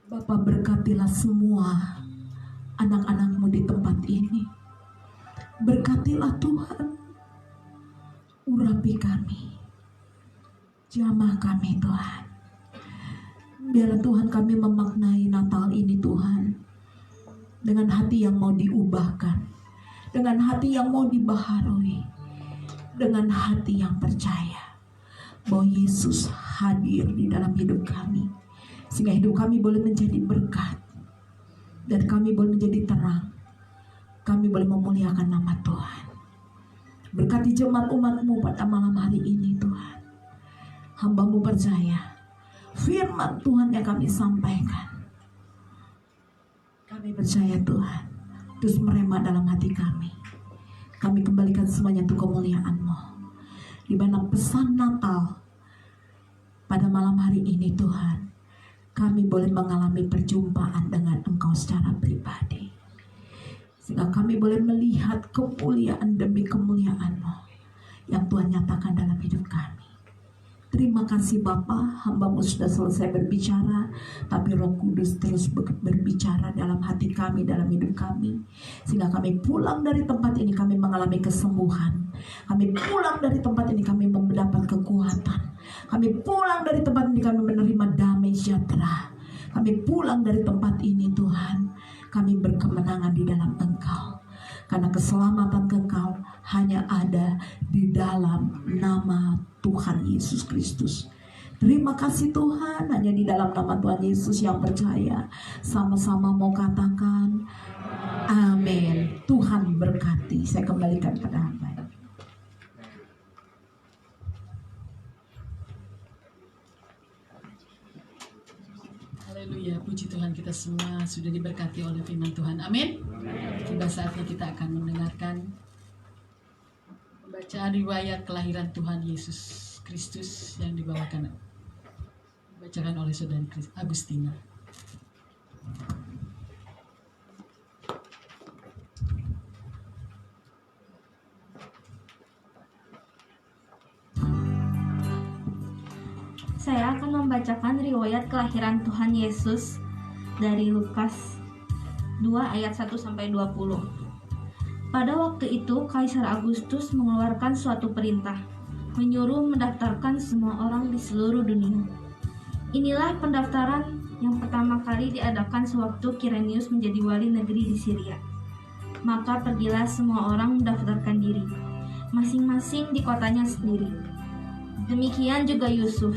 Bapa, berkatilah semua anak-anak-Mu di tempat ini. Berkatilah Tuhan. Urapi kami. Jamah kami Tuhan. Biarlah Tuhan kami memaknai Natal ini Tuhan, dengan hati yang mau diubahkan, dengan hati yang mau dibaharui, dengan hati yang percaya bahwa Yesus hadir di dalam hidup kami, sehingga hidup kami boleh menjadi berkat dan kami boleh menjadi terang. Kami boleh memuliakan nama Tuhan. Berkati jemaat umat-Mu pada malam hari ini Tuhan. Hamba-Mu percaya firman Tuhan yang kami sampaikan, kami percaya Tuhan terus merema dalam hati kami. Kami kembalikan semuanya untuk kemuliaan-Mu, di mana pesan Natal pada malam hari ini Tuhan, kami boleh mengalami perjumpaan dengan Engkau secara pribadi, sehingga kami boleh melihat kemuliaan demi kemuliaan-Mu yang Tuhan nyatakan dalam hidup kami. Terima kasih Bapa, hamba-Mu sudah selesai berbicara, tapi Roh Kudus terus berbicara dalam hati kami, dalam hidup kami, sehingga kami pulang dari tempat ini, kami mengalami kesembuhan. Kami pulang dari tempat ini, kami mendapat kekuatan. Kami pulang dari tempat ini, kami menerima damai sejahtera. Kami pulang dari tempat ini Tuhan, kami berkemenangan di dalam Engkau, karena keselamatan kekal hanya ada di dalam nama Tuhan Yesus Kristus. Terima kasih Tuhan, hanya di dalam nama Tuhan Yesus yang percaya sama-sama mau katakan amin. Tuhan berkati. Saya kembalikan pada hamba. Haleluya, puji Tuhan, kita semua sudah diberkati oleh firman Tuhan. Amin. Tiba saatnya kita akan mendengarkan bacaan riwayat kelahiran Tuhan Yesus Kristus yang dibawakan oleh Saudari Agustina. Saya akan membacakan riwayat kelahiran Tuhan Yesus dari Lukas 2 ayat 1-20. Pada waktu itu Kaisar Agustus mengeluarkan suatu perintah, menyuruh mendaftarkan semua orang di seluruh dunia. Inilah pendaftaran yang pertama kali diadakan sewaktu Kirenius menjadi wali negeri di Syria. Maka pergilah semua orang mendaftarkan diri, masing-masing di kotanya sendiri. Demikian juga Yusuf,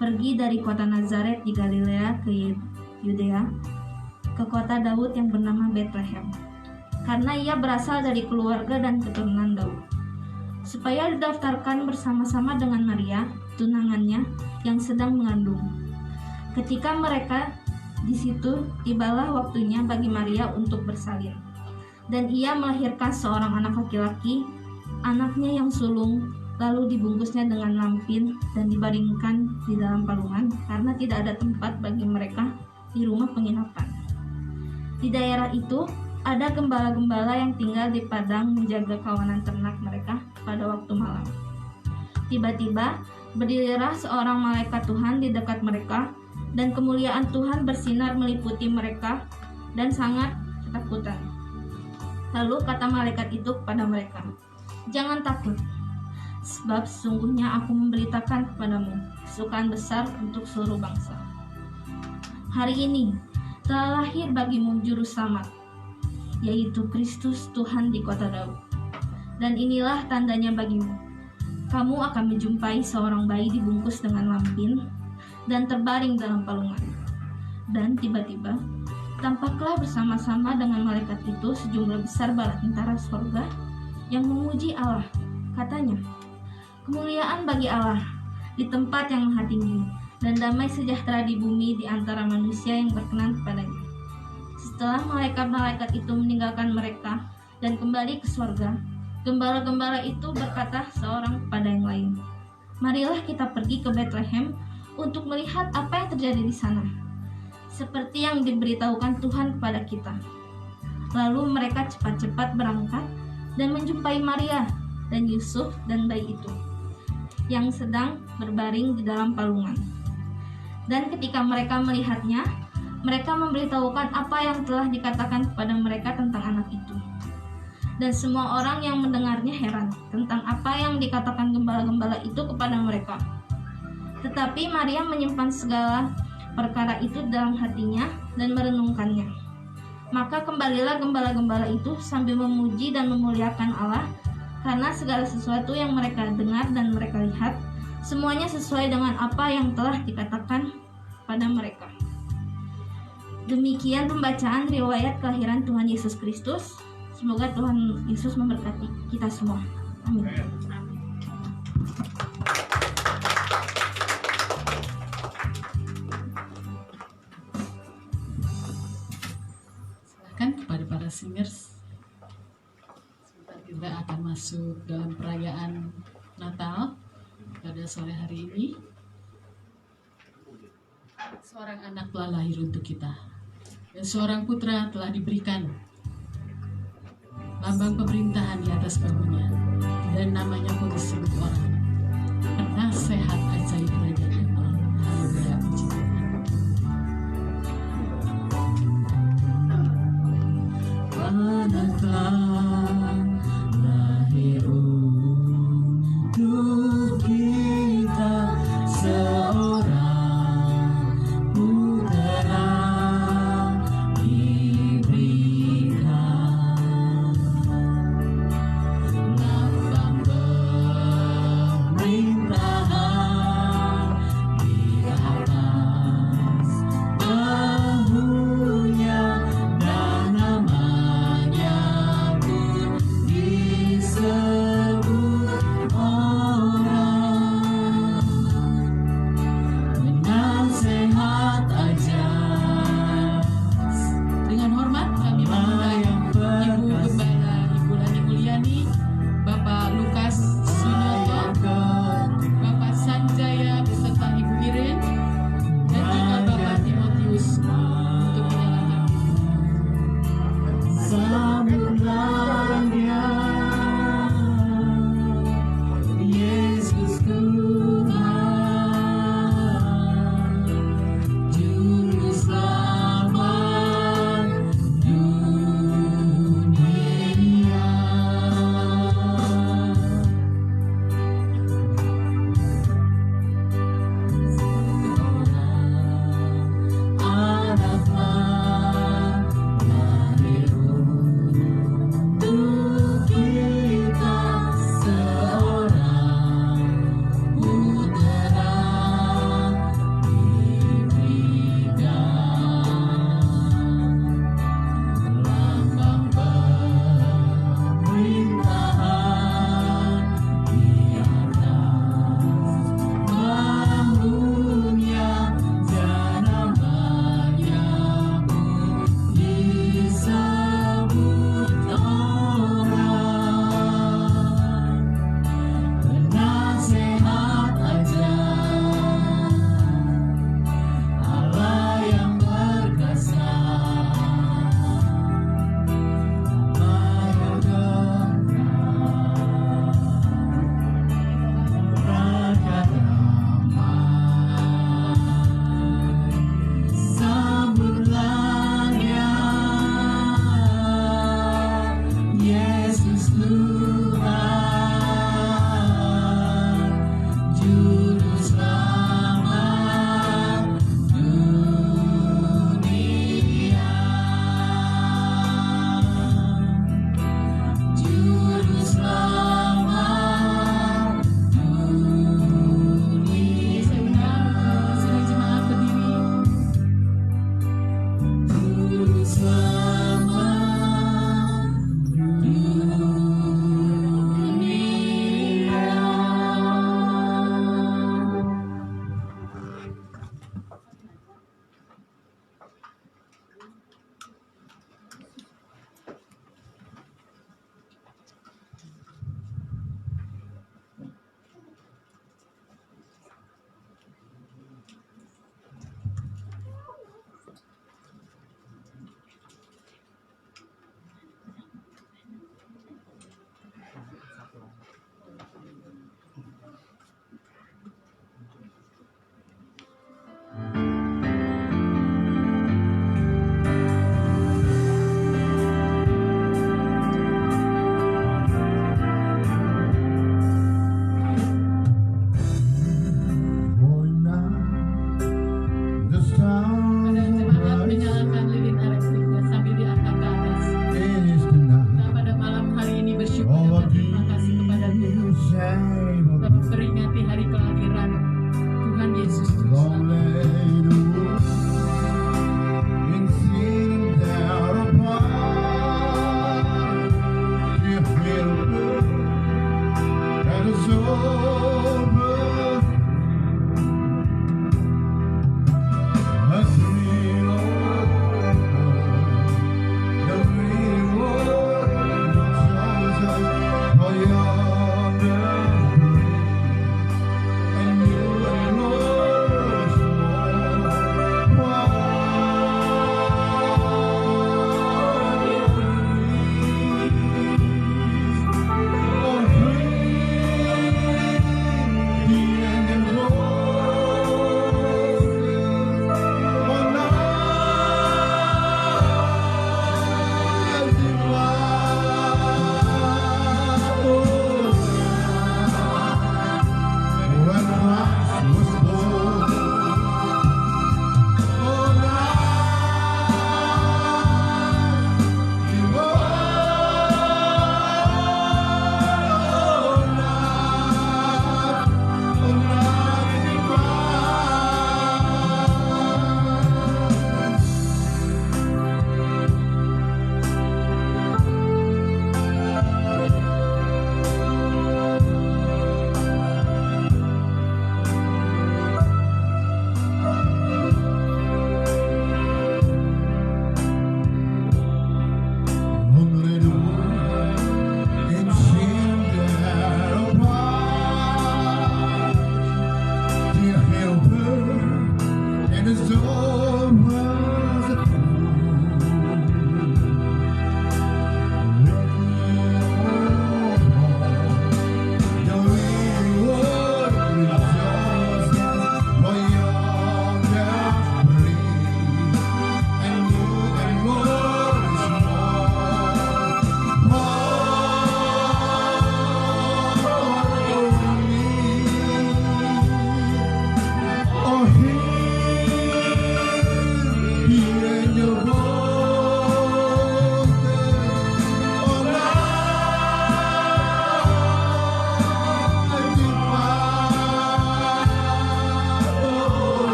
pergi dari kota Nazaret di Galilea ke Yudea, ke kota Daud yang bernama Betlehem, karena ia berasal dari keluarga dan keturunan Daud, supaya didaftarkan bersama-sama dengan Maria, tunangannya, yang sedang mengandung. Ketika mereka di situ, tibalah waktunya bagi Maria untuk bersalin, dan ia melahirkan seorang anak laki-laki, anaknya yang sulung. Lalu dibungkusnya dengan lampin dan dibaringkan di dalam palungan, karena tidak ada tempat bagi mereka di rumah penginapan. Di daerah itu ada gembala-gembala yang tinggal di padang menjaga kawanan ternak mereka pada waktu malam. Tiba-tiba berdirilah seorang malaikat Tuhan di dekat mereka, dan kemuliaan Tuhan bersinar meliputi mereka, dan sangat ketakutan. Lalu kata malaikat itu kepada mereka, "Jangan takut, sebab sesungguhnya aku memberitakan kepadamu kesukaan besar untuk seluruh bangsa. Hari ini telah lahir bagimu juru selamat, yaitu Kristus Tuhan di kota Daud. Dan inilah tandanya bagimu. Kamu akan menjumpai seorang bayi dibungkus dengan lampin dan terbaring dalam palungan." Dan tiba-tiba tampaklah bersama-sama dengan malaikat itu sejumlah besar bala tentara surga yang memuji Allah. Katanya, "Kemuliaan bagi Allah di tempat yang maha tinggi, dan damai sejahtera di bumi di antara manusia yang berkenan kepadanya." Setelah malaikat-malaikat itu meninggalkan mereka dan kembali ke surga, gembala-gembala itu berkata seorang kepada yang lain, "Marilah kita pergi ke Betlehem untuk melihat apa yang terjadi di sana, seperti yang diberitahukan Tuhan kepada kita." Lalu mereka cepat-cepat berangkat dan menjumpai Maria dan Yusuf dan bayi itu, yang sedang berbaring di dalam palungan. Dan ketika mereka melihatnya, mereka memberitahukan apa yang telah dikatakan kepada mereka tentang anak itu. Dan semua orang yang mendengarnya heran tentang apa yang dikatakan gembala-gembala itu kepada mereka. Tetapi Maria menyimpan segala perkara itu dalam hatinya dan merenungkannya. Maka kembalilah gembala-gembala itu sambil memuji dan memuliakan Allah, karena segala sesuatu yang mereka dengar dan mereka lihat Semuanya sesuai dengan apa yang telah dikatakan pada mereka. Demikian pembacaan riwayat kelahiran Tuhan Yesus Kristus. Semoga Tuhan Yesus memberkati kita semua. Amin. Silakan kepada para singers. Sebentar kita akan masuk dalam perayaan Natal pada sore hari ini. Seorang anak telah lahir untuk kita, dan seorang putra telah diberikan. Lambang pemerintahan di atas bahunya, dan namanya pun disebut orang Penasehat Ajaib Kerajaan Allah. Haleluya, puji Tuhan. Anaklah lahir untuk kita, seorang putra diberikan. Lambang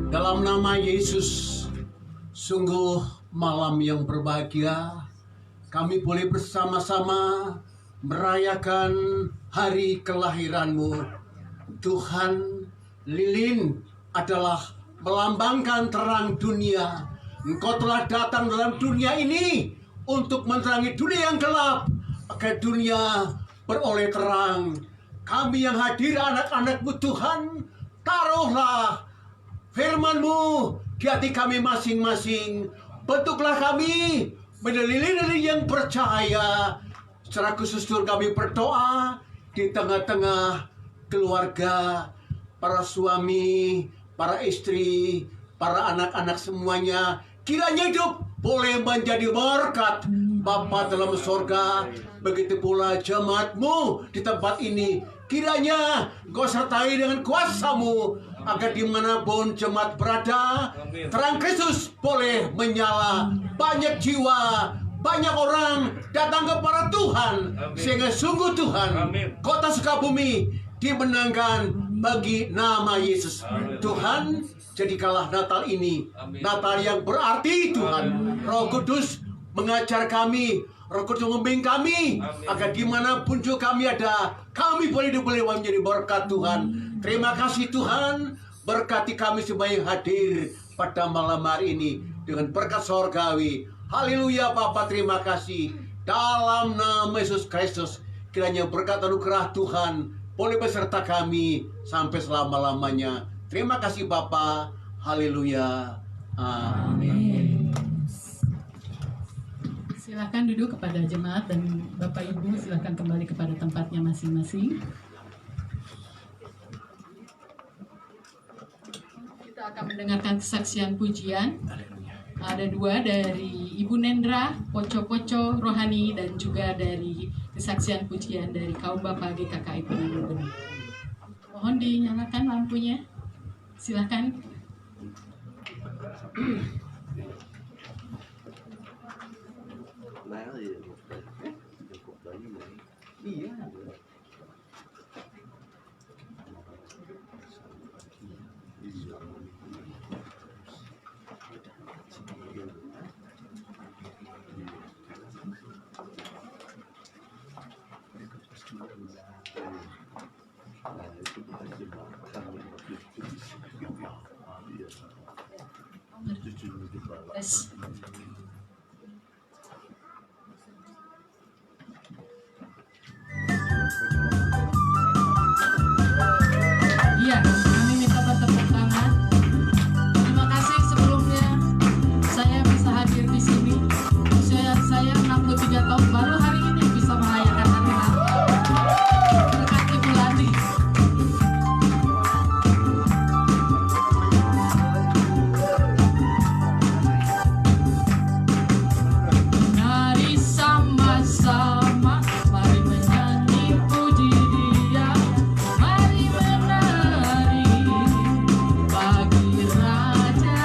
Dalam nama Yesus, sungguh malam yang berbahagia. Kami boleh bersama-sama merayakan hari kelahiran-Mu. Tuhan, lilin adalah melambangkan terang dunia. Engkau telah datang dalam dunia ini untuk menerangi dunia yang gelap, agar dunia beroleh terang. Kami yang hadir, anak-anak-Mu Tuhan, taruhlah firman-Mu di hati kami masing-masing. Bentuklah kami menjadi lilin-lilin yang percaya. Secara khusus Tuhan, kami berdoa di tengah-tengah keluarga, para suami, para istri, para anak-anak semuanya. Kiranya hidup boleh menjadi berkat Bapa dalam sorga. Begitu pula jemaat-Mu di tempat ini. Kiranya Kau sertai dengan kuasa-Mu, agar dimanapun jemaat berada, terang Kristus boleh menyala. Banyak jiwa, banyak orang datang kepada Tuhan, sehingga sungguh Tuhan, kota Sukabumi dimenangkan bagi nama Yesus. Tuhan, jadikanlah Natal ini Natal yang berarti Tuhan. Roh Kudus mengajar kami, Roh Kudus membimbing kami, agar dimanapun juga kami ada, kami boleh menjadi berkat Tuhan. Terima kasih Tuhan, berkati kami semua yang hadir pada malam hari ini dengan berkat sorgawi. Haleluya Bapa, terima kasih. Dalam nama Yesus Kristus, kiranya berkat anugerah Tuhan boleh beserta kami sampai selama-lamanya. Terima kasih Bapa. Haleluya. Amin. Silakan duduk kepada jemaat dan Bapak Ibu silakan kembali kepada tempatnya masing-masing. Kita akan mendengarkan kesaksian pujian. Ada 2 dari Ibu Nendra, Poco-Poco Rohani, dan juga dari kesaksian pujian dari kaum Bapak GKKI Penanggung Benih. Mohon dinyalakan lampunya. Silakan. Yes. Iya, kami minta bertepuk tangan. Terima kasih sebelumnya saya bisa hadir di sini. Usia saya 63 tahun, baru hari ini bisa merayakan hari Natal. Berkat Ibu Lani. Mari sama-sama, mari menyanyi puji Dia, mari menari bagi Raja.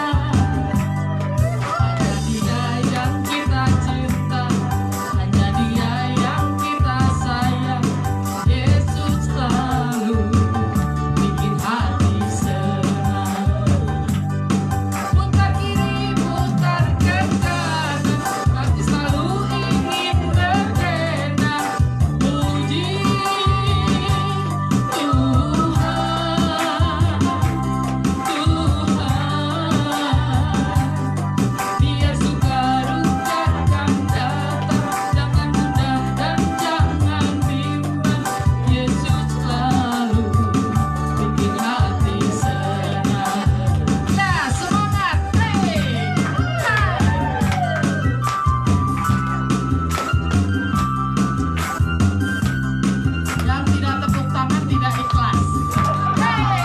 Hanya Dia yang kita cinta, hanya Dia yang kita sayang. Yesus selalu bikin hati senang. Putar kiri, putar ke kanan, hati selalu ingin berdendang. Puji Tuhan, Dia suka duka akan datang. Jangan mudah dan jangan bimbang. Yesus selalu bikin hati senang. Ya, semangat! Hey! Yang tidak tepuk tangan tidak ikhlas. Hey!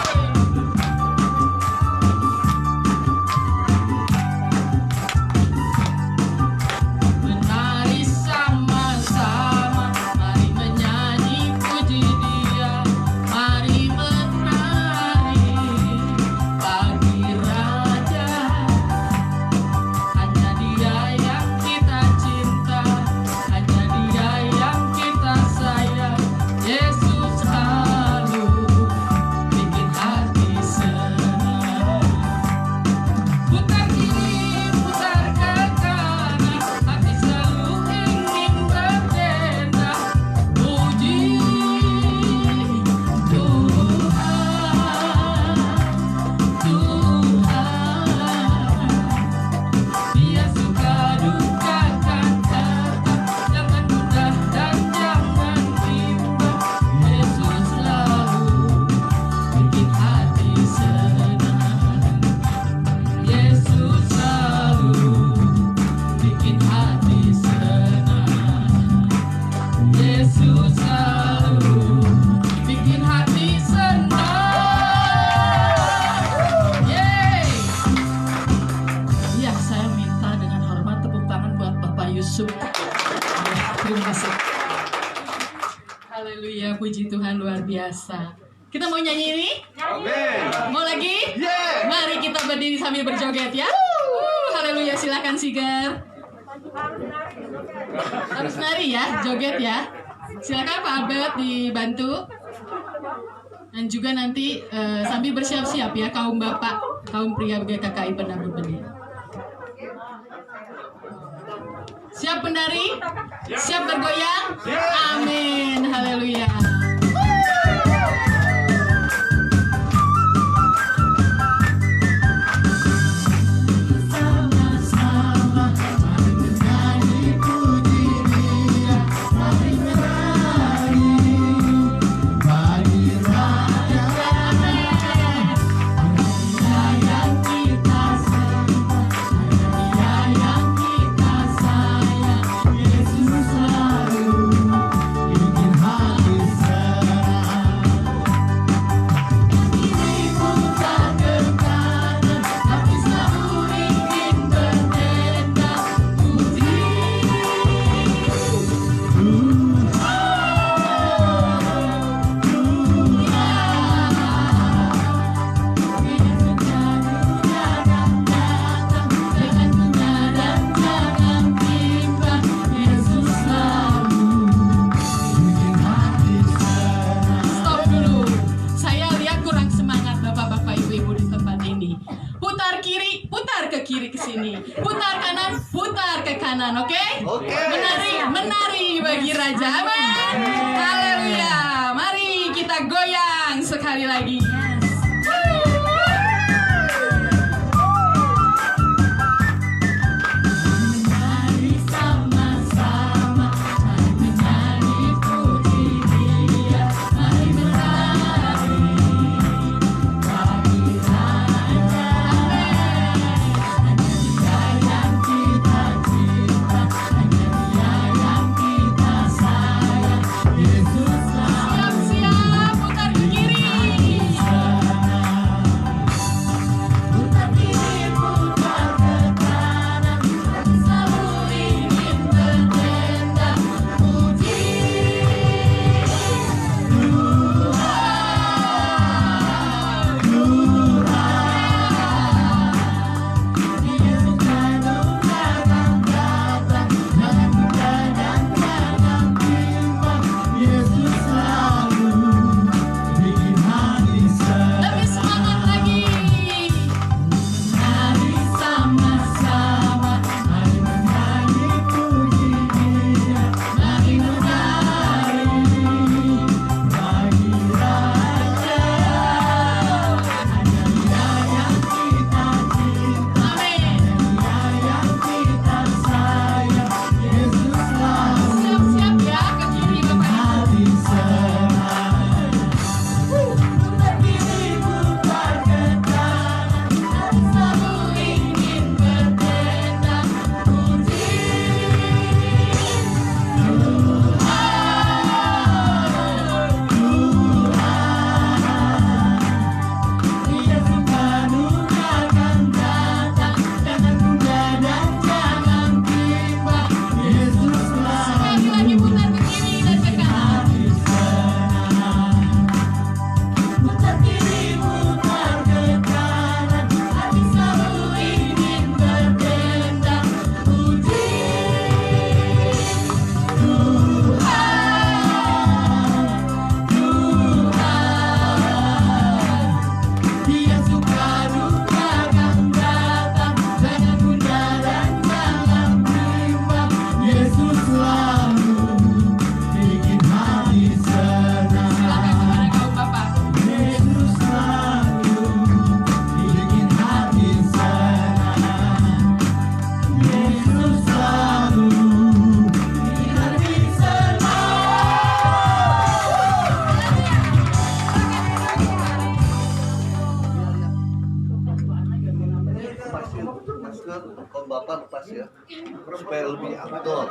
Menari sama-sama, mari menyanyi puji Dia, mari menari bagi Raja. Hanya Dia yang kita cinta, hanya Dia yang kita sayang. Yesus selalu bikin hati senang. Putar kiri, putar ke kanan, hati selalu ingin berdendang. Puji Tuhan, Dia suka duka akan datang. Jangan mudah dan jangan bimbang. Yesus selalu bikin hati senang. Yesus selalu bikin hati senang. Yesus selalu bikin hati senang. Yeay! Ya, saya minta dengan hormat tepuk tangan buat Bapak Yusuf. Ya, terima kasih. Haleluya, puji Tuhan luar biasa. Kita mau nyanyi ini? Mau lagi? Mari kita berdiri sambil berjoget ya. Haleluya, silakan Sigar. Harus nari ya, joget ya. Silakan Pak Albert dibantu. Dan juga nanti sambil bersiap-siap ya kaum bapak, kaum pria GKKI Penanggung Benih. Siap penari? Siap bergoyang? Amin. Haleluya. Sama-sama, mari menyanyi puji Dia, mari menari bagi Raja. Dia yang kita sembah, kanan, oke? Oke. Menari bagi Raja. Amin. Haleluya. Mari kita goyang sekali lagi. Siap-siap, putar ke kiri. Lebih semangat lagi. Siap-siap ya, ke kiri Bapak Ibu. Sekali lagi putar ke kiri dan ke kanan. Silakan kepada kaum Bapak. Masker om bapak lepas ya, supaya lebih afdol.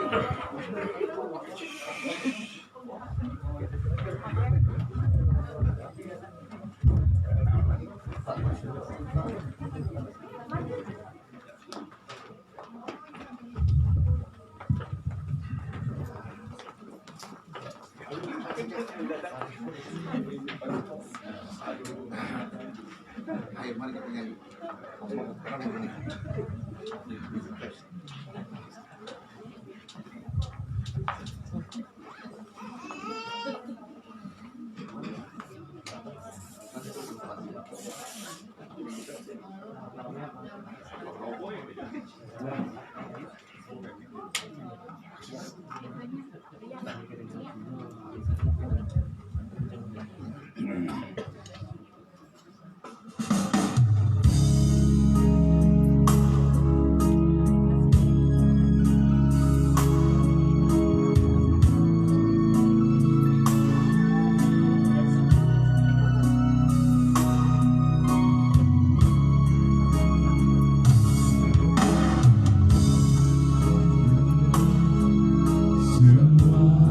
Ayo mari kita nyanyi. Semua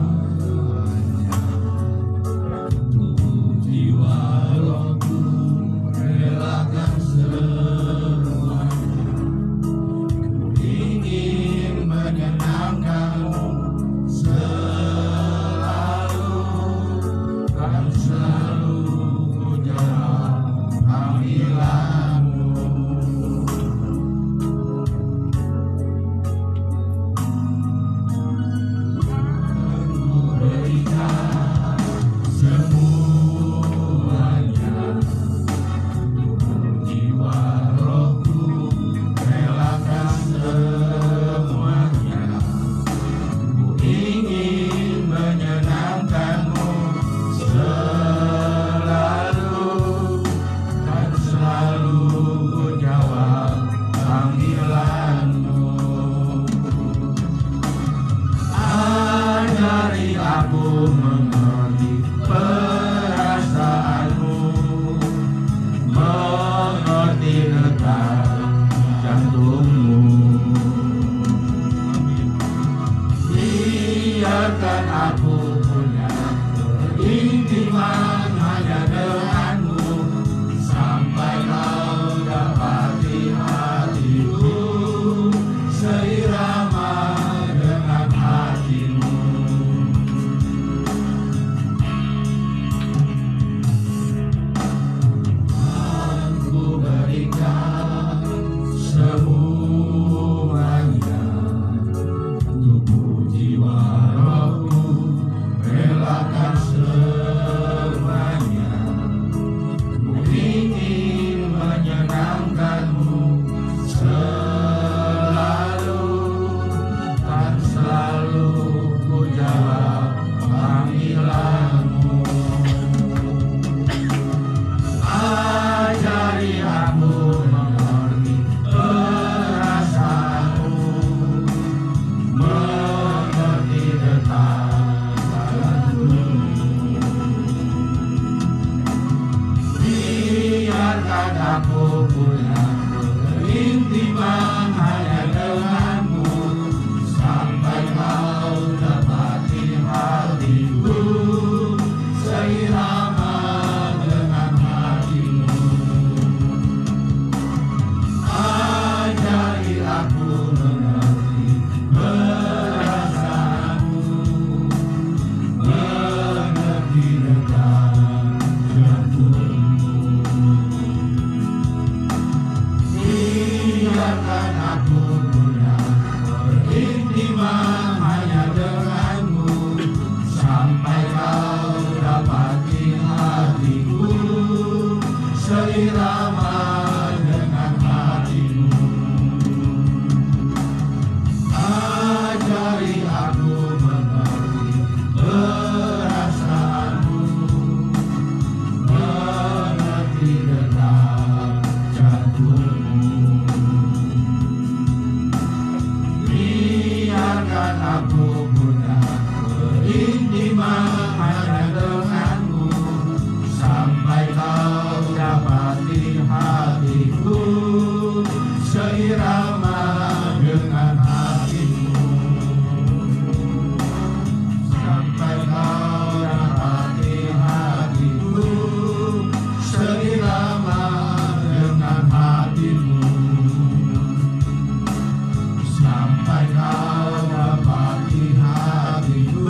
sampai kau dapati hatiku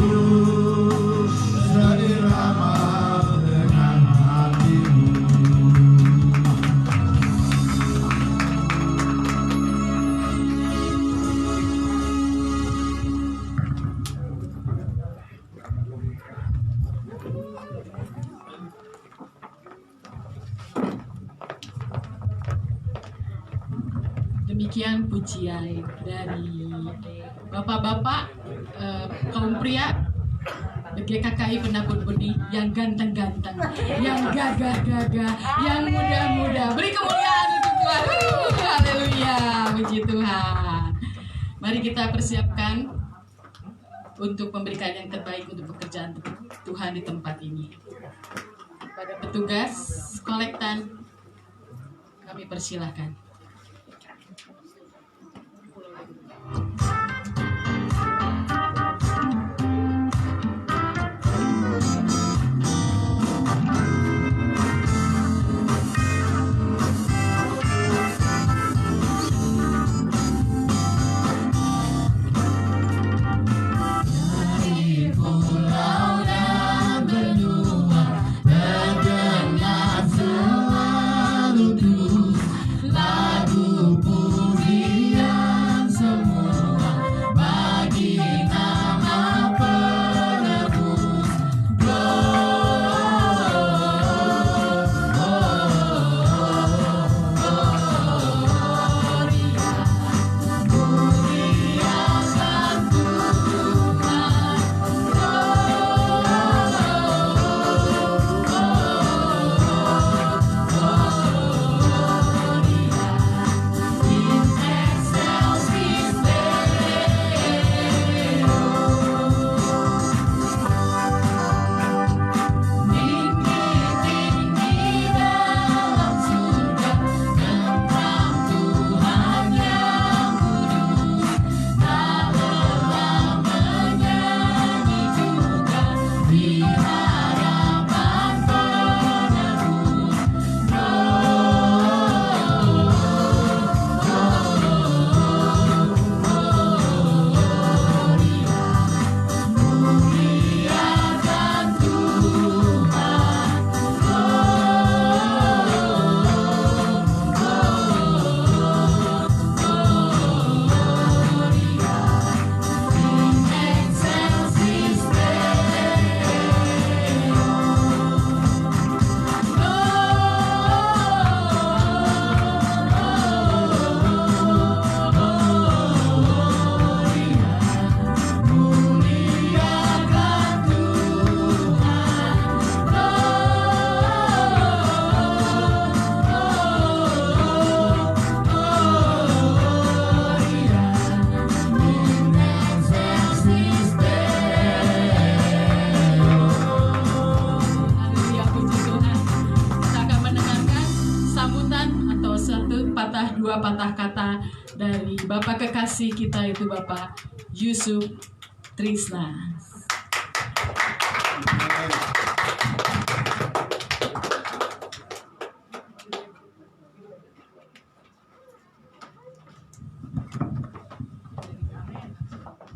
seirama dengan hatimu. Demikian pujian dari bapak-bapak kaum pria GKKI Penabur Benih yang ganteng-ganteng, yang gagah-gagah, yang muda-muda. Beri kemuliaan untuk Tuhan. Haleluya, puji Tuhan. Mari kita persiapkan untuk memberikan yang terbaik untuk pekerjaan Tuhan di tempat ini. Pada petugas kolektan kami persilahkan. Dua patah kata dari Bapak kekasih kita itu Bapak Yusuf Trisna.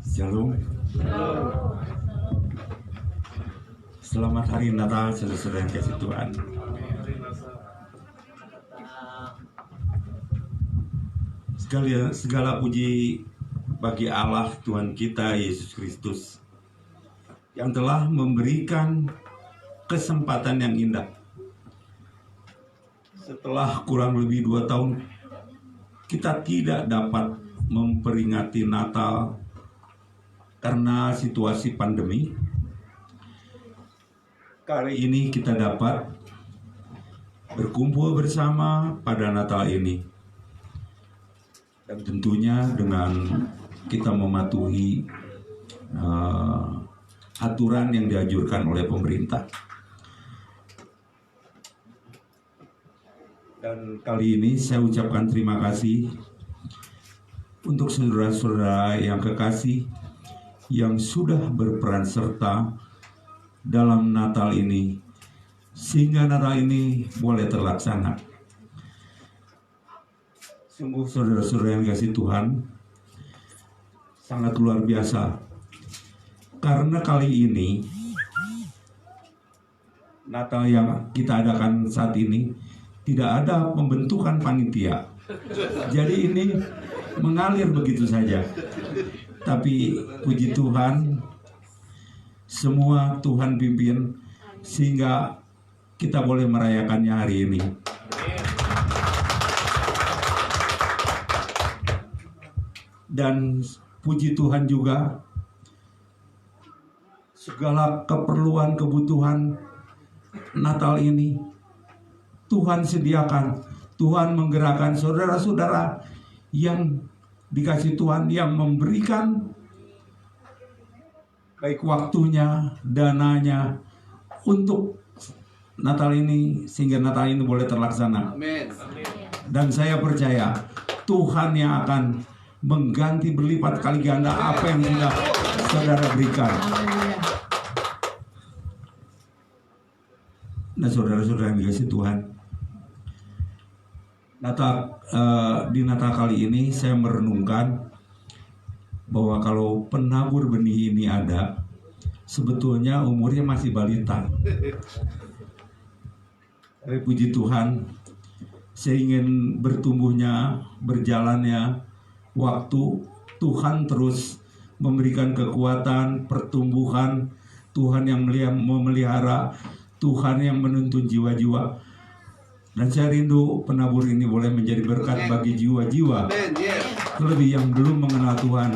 Shalom. Selamat hari Natal saudara-saudara yang kasih Tuhan. Segala puji bagi Allah Tuhan kita Yesus Kristus yang telah memberikan kesempatan yang indah. Setelah kurang lebih 2 tahun kita tidak dapat memperingati Natal karena situasi pandemi. Kali ini kita dapat berkumpul bersama pada Natal ini. Dan tentunya dengan kita mematuhi aturan yang dianjurkan oleh pemerintah. Dan kali ini saya ucapkan terima kasih untuk saudara-saudara yang kekasih yang sudah berperan serta dalam Natal ini, sehingga Natal ini boleh terlaksana. Sungguh saudara-saudara yang kasih Tuhan, sangat luar biasa. Karena kali ini Natal yang kita adakan saat ini tidak ada pembentukan panitia. Jadi ini mengalir begitu saja. Tapi puji Tuhan, semua Tuhan pimpin sehingga kita boleh merayakannya hari ini. Dan puji Tuhan juga, segala keperluan kebutuhan Natal ini Tuhan sediakan. Tuhan menggerakkan saudara-saudara yang dikasih Tuhan, yang memberikan baik waktunya, dananya untuk Natal ini, sehingga Natal ini boleh terlaksana. Amin. Dan saya percaya Tuhan yang akan mengganti berlipat kali ganda apa yang sudah saudara berikan. Nah, saudara-saudara yang dikasih Tuhan, di Natal kali ini saya merenungkan bahwa kalau penabur benih ini ada, sebetulnya umurnya masih balita. Tapi puji Tuhan, saya ingin bertumbuhnya, berjalannya waktu, Tuhan terus memberikan kekuatan, pertumbuhan, Tuhan yang memelihara, Tuhan yang menuntun jiwa-jiwa. Dan saya rindu penabur ini boleh menjadi berkat bagi jiwa-jiwa terlebih yang belum mengenal Tuhan,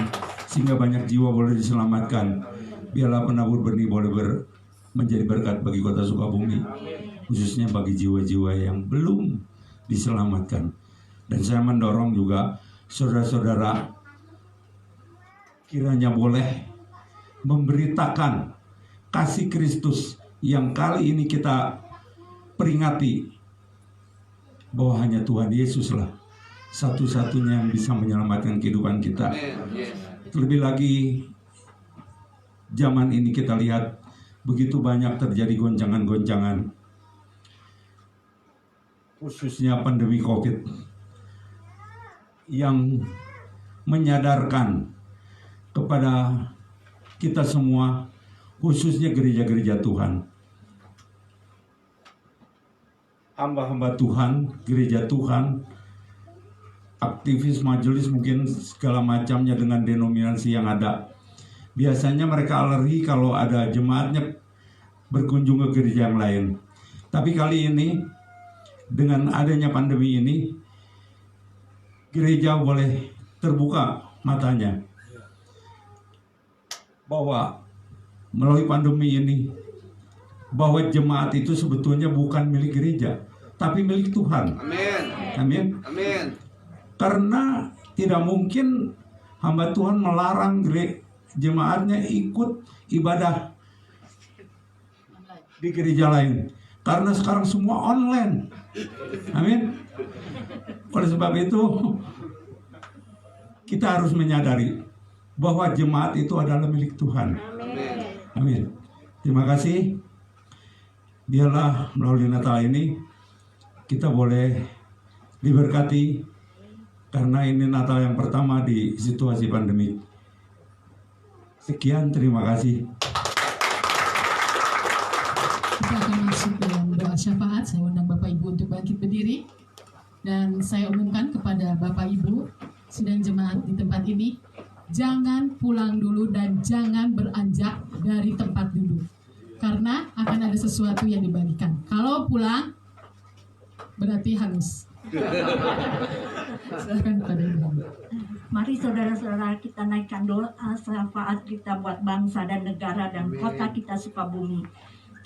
sehingga banyak jiwa boleh diselamatkan. Biarlah penabur benih boleh menjadi berkat bagi Kota Sukabumi, khususnya bagi jiwa-jiwa yang belum diselamatkan. Dan saya mendorong juga saudara-saudara, kiranya boleh memberitakan kasih Kristus yang kali ini kita peringati, bahwa hanya Tuhan Yesuslah satu-satunya yang bisa menyelamatkan kehidupan kita. Terlebih lagi zaman ini kita lihat begitu banyak terjadi goncangan-goncangan, khususnya pandemi COVID, yang menyadarkan kepada kita semua, khususnya gereja-gereja Tuhan, hamba-hamba Tuhan, gereja Tuhan, aktivis majelis, mungkin segala macamnya dengan denominasi yang ada. Biasanya mereka alergi kalau ada jemaatnya berkunjung ke gereja yang lain. Tapi kali ini, dengan adanya pandemi ini, gereja boleh terbuka matanya bahwa melalui pandemi ini, bahwa jemaat itu sebetulnya bukan milik gereja, tapi milik Tuhan. Amin. Amin. Amin. Karena tidak mungkin hamba Tuhan melarang jemaatnya ikut ibadah di gereja lain, karena sekarang semua online. Amin. Oleh sebab itu, kita harus menyadari bahwa jemaat itu adalah milik Tuhan. Amin. Terima kasih. Biarlah melalui Natal ini kita boleh diberkati, karena ini Natal yang pertama di situasi pandemi. Sekian, terima kasih. Kita akan masuk dalam doa syafaat. Saya undang Bapak Ibu untuk bangkit berdiri, dan saya umumkan kepada Bapak Ibu sidang jemaat di tempat ini, jangan pulang dulu dan jangan beranjak dari tempat duduk, karena akan ada sesuatu yang dibagikan. Kalau pulang berarti hangus. Silakan pada Ibu. Mari saudara-saudara kita naikkan doa syafaat kita buat bangsa dan negara dan kota kita Sukabumi.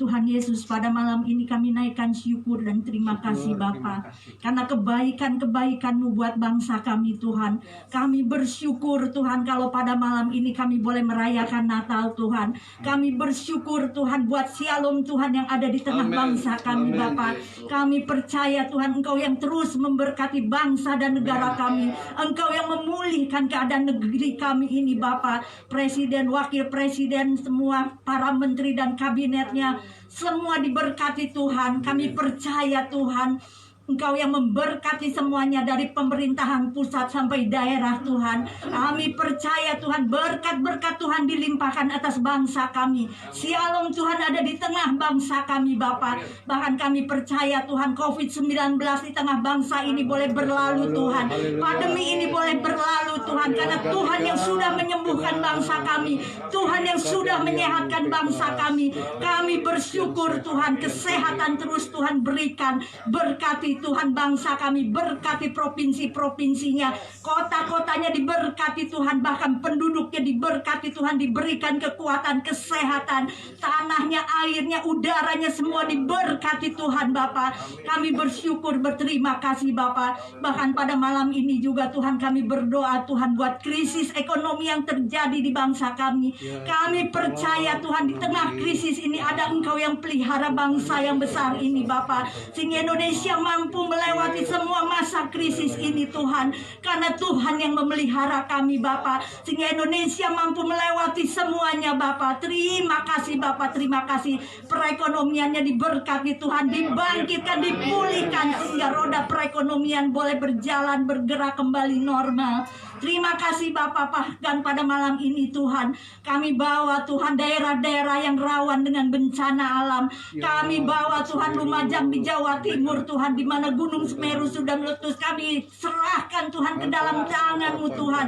Tuhan Yesus, pada malam ini kami naikkan syukur dan terima kasih Bapa, karena kebaikan-kebaikan-Mu buat bangsa kami Tuhan. Kami bersyukur Tuhan kalau pada malam ini kami boleh merayakan Natal Tuhan. Kami bersyukur Tuhan buat Shalom Tuhan yang ada di tengah bangsa kami Bapa. Kami percaya Tuhan Engkau yang terus memberkati bangsa dan negara kami. Engkau yang memulihkan keadaan negeri kami ini Bapa. Presiden, wakil presiden, semua para menteri dan kabinetnya, semua diberkati Tuhan. Kami percaya Tuhan, Engkau yang memberkati semuanya dari pemerintahan pusat sampai daerah Tuhan. Kami percaya Tuhan berkat-berkat Tuhan dilimpahkan atas bangsa kami. Shalom Tuhan ada di tengah bangsa kami Bapa. Bahkan kami percaya Tuhan COVID-19 di tengah bangsa ini boleh berlalu Tuhan. Pandemi ini boleh berlalu Tuhan. Karena Tuhan yang sudah menyembuhkan bangsa kami. Tuhan yang sudah menyehatkan bangsa kami. Kami bersyukur Tuhan, kesehatan terus Tuhan berikan. Berkati Tuhan bangsa kami, berkati provinsi-provinsinya, kota-kotanya diberkati Tuhan, bahkan penduduknya diberkati Tuhan, diberikan kekuatan, kesehatan, tanahnya, airnya, udaranya semua diberkati Tuhan Bapa. Kami bersyukur, berterima kasih Bapa. Bahkan pada malam ini juga Tuhan kami berdoa Tuhan buat krisis ekonomi yang terjadi di bangsa kami. Kami percaya Tuhan di tengah krisis ini ada Engkau yang pelihara bangsa yang besar ini Bapa, sehingga Indonesia mampu melewati semua masa krisis ini Tuhan, karena Tuhan yang memelihara kami Bapa, sehingga Indonesia mampu melewati semuanya Bapa. Terima kasih Bapa, terima kasih. Perekonomiannya diberkati Tuhan, dibangkitkan, dipulihkan, sehingga roda perekonomian boleh berjalan, bergerak kembali normal. Terima kasih Bapak. Bahkan pada malam ini Tuhan, kami bawa Tuhan daerah-daerah yang rawan dengan bencana alam. Kami bawa Tuhan Lumajang di Jawa Timur Tuhan, di mana Gunung Semeru sudah meletus. Kami serahkan Tuhan ke dalam tangan-Mu Tuhan.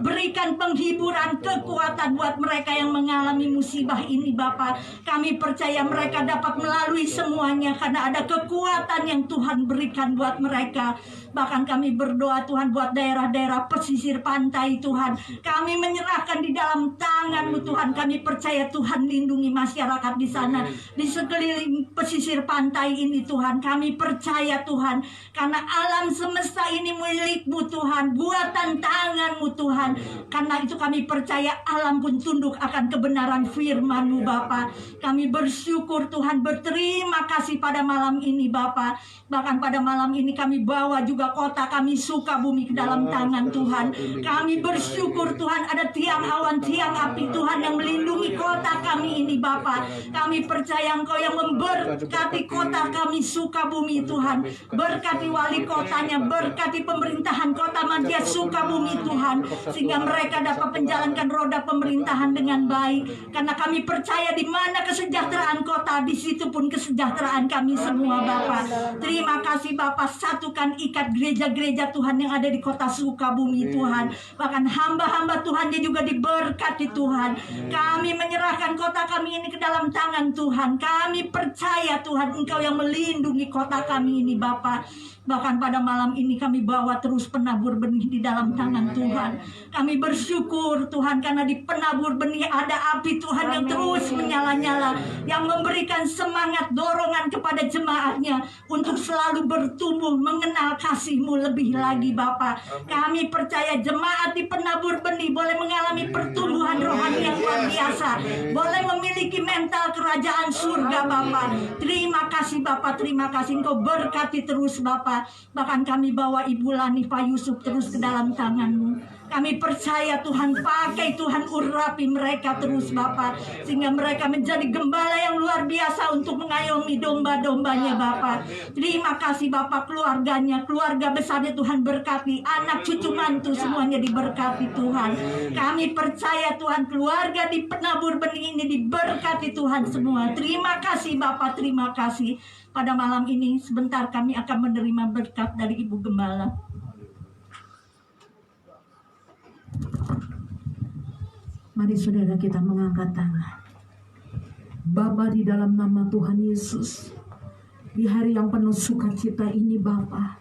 Berikan penghiburan, kekuatan buat mereka yang mengalami musibah ini Bapak. Kami percaya mereka dapat melalui semuanya karena ada kekuatan yang Tuhan berikan buat mereka. Bahkan kami berdoa Tuhan buat daerah-daerah pesisir pantai Tuhan. Kami menyerahkan di dalam tangan-Mu Tuhan. Kami percaya Tuhan lindungi masyarakat di sana, di sekeliling pesisir pantai ini Tuhan. Kami percaya Tuhan, karena alam semesta ini milik-Mu Tuhan, buatan tangan-Mu Tuhan. Karena itu kami percaya alam pun tunduk akan kebenaran firman-Mu Bapa. Kami bersyukur Tuhan, berterima kasih pada malam ini Bapa. Bahkan pada malam ini kami bawa juga kota kami Sukabumi ke dalam tangan Tuhan. Kami bersyukur Tuhan ada tiang awan, tiang api Tuhan yang melindungi kota kami ini Bapa. Kami percaya Engkau yang memberkati kota kami Sukabumi Tuhan. Berkati wali kotanya, berkati pemerintahan kota Madya Sukabumi Tuhan, sehingga mereka dapat menjalankan roda pemerintahan dengan baik. Karena kami percaya di mana kesejahteraan kota, di situ pun kesejahteraan kami semua Bapa. Terima kasih Bapa, satukan ikat gereja-gereja Tuhan yang ada di kota Sukabumi Tuhan. Bahkan hamba-hamba Tuhannya juga diberkati Tuhan. Kami menyerahkan kota kami ini ke dalam tangan Tuhan. Kami percaya Tuhan Engkau yang melindungi kota kami ini Bapa. Bahkan pada malam ini kami bawa terus penabur benih di dalam tangan Tuhan. Kami bersyukur Tuhan karena di penabur benih ada api Tuhan yang terus menyala-nyala, yang memberikan semangat, dorongan kepada jemaatnya untuk selalu bertumbuh mengenal kasih-Mu lebih lagi Bapa. Kami percaya jemaat di penabur benih boleh mengalami pertumbuhan rohani yang luar biasa, boleh memiliki mental kerajaan surga Bapa. Terima kasih Bapa, terima kasih. Engkau berkati terus Bapa. Bahkan kami bawa Ibu Lani Pak Yusuf terus ke dalam tangan-Mu. Kami percaya Tuhan, pakai Tuhan, urapi mereka terus Bapa, sehingga mereka menjadi gembala yang luar biasa untuk mengayomi domba-dombanya Bapa. Terima kasih Bapa, keluarganya, keluarga besarnya Tuhan berkati, anak cucu mantu semuanya diberkati Tuhan. Kami percaya Tuhan, keluarga di penabur benih ini diberkati Tuhan semua. Terima kasih Bapa, terima kasih. Pada malam ini sebentar kami akan menerima berkat dari Ibu Gembala. Mari saudara kita mengangkat tangan. Bapa, di dalam nama Tuhan Yesus, di hari yang penuh sukacita ini Bapa,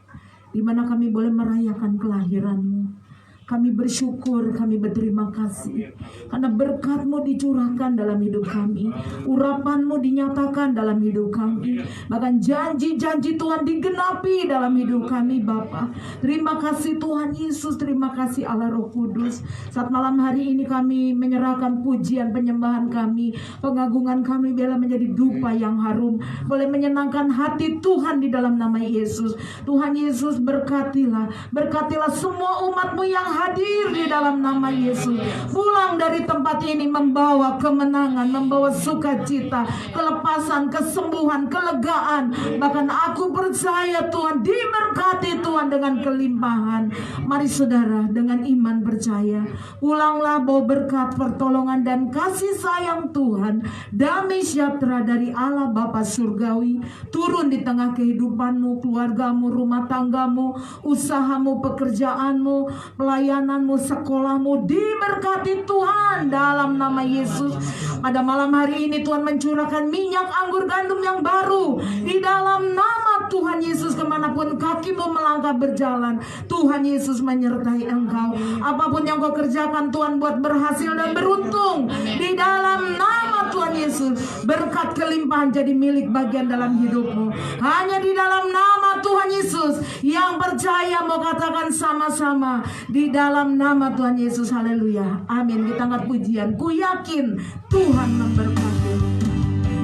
di mana kami boleh merayakan kelahiran-Mu, kami bersyukur, kami berterima kasih karena berkat-Mu dicurahkan dalam hidup kami, urapan-Mu dinyatakan dalam hidup kami, bahkan janji-janji Tuhan digenapi dalam hidup kami Bapa. Terima kasih Tuhan Yesus, terima kasih Allah Roh Kudus. Saat malam hari ini kami menyerahkan pujian penyembahan kami, pengagungan kami biarlah menjadi dupa yang harum, boleh menyenangkan hati Tuhan di dalam nama Yesus. Tuhan Yesus berkatilah semua umat-Mu yang hadir di dalam nama Yesus. Pulang dari tempat ini membawa kemenangan, membawa sukacita, kelepasan, kesembuhan, kelegaan. Bahkan aku percaya Tuhan diberkati Tuhan dengan kelimpahan. Mari saudara dengan iman percaya, pulanglah bawa berkat, pertolongan dan kasih sayang Tuhan. Damai sejahtera dari Allah Bapa Surgawi turun di tengah kehidupanmu, keluargamu, rumah tanggamu, usahamu, pekerjaanmu, pelayananmu, sekolahmu. Diberkati Tuhan dalam nama Yesus. Pada malam hari ini Tuhan mencurahkan minyak anggur gandum yang baru di dalam nama Tuhan Yesus. Kemanapun kakimu melangkah berjalan, Tuhan Yesus menyertai engkau. Apapun yang kau kerjakan Tuhan buat berhasil dan beruntung di dalam nama Tuhan Yesus. Berkat kelimpahan jadi milik bagian dalam hidupmu. Hanya di dalam nama Tuhan Yesus. Yang percaya mau katakan sama-sama di dalam nama Tuhan Yesus. Haleluya. Amin. Kita angkat pujian. Ku yakin Tuhan memberkati.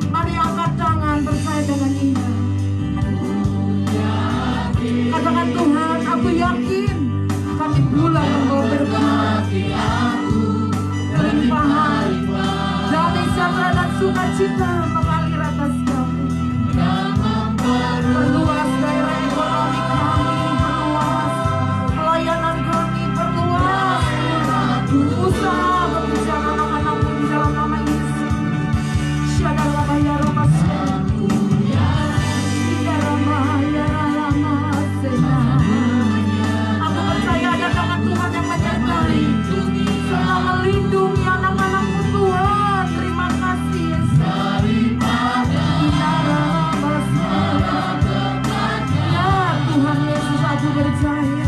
Mari angkat tangan percaya dengan iman. Katakan Tuhan, aku yakin kami pulang membawa berkat, kelimpahan, damai sejahtera dan sukacita mengalir atas kami. Perluas daerah ekonomi kami, perluas pelayanan kami, perluas usaha pekerjaan anak-anakmu di dalam nama Yesus. Syadallah ya Rabbas. Aku percaya ada tangan Tuhan yang menyertai, sedang melindungi anak-anakmu Tuhan. Terima kasih Yesus. Ya Tuhan Yesus, aku percaya.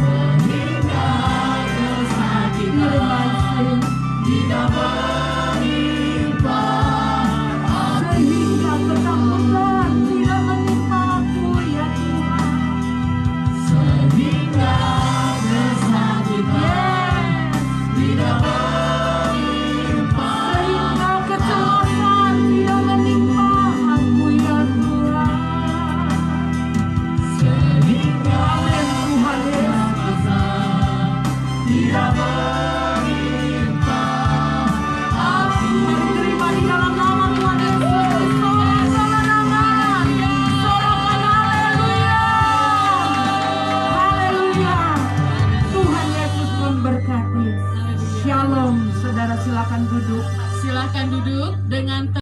Sehingga ketakutan tidak menimpa aku ya Tuhan. Sehingga kecemasan tidak menimpa aku ya Tuhan. Sehingga Tuhan Yesus tidak menimpa aku. Terima di dalam nama Tuhan Yesus. Sorakan nama, sorakan haleluya. Haleluya. Tuhan Yesus memberkati. Shalom. Saudara silakan duduk. Silakan duduk dengan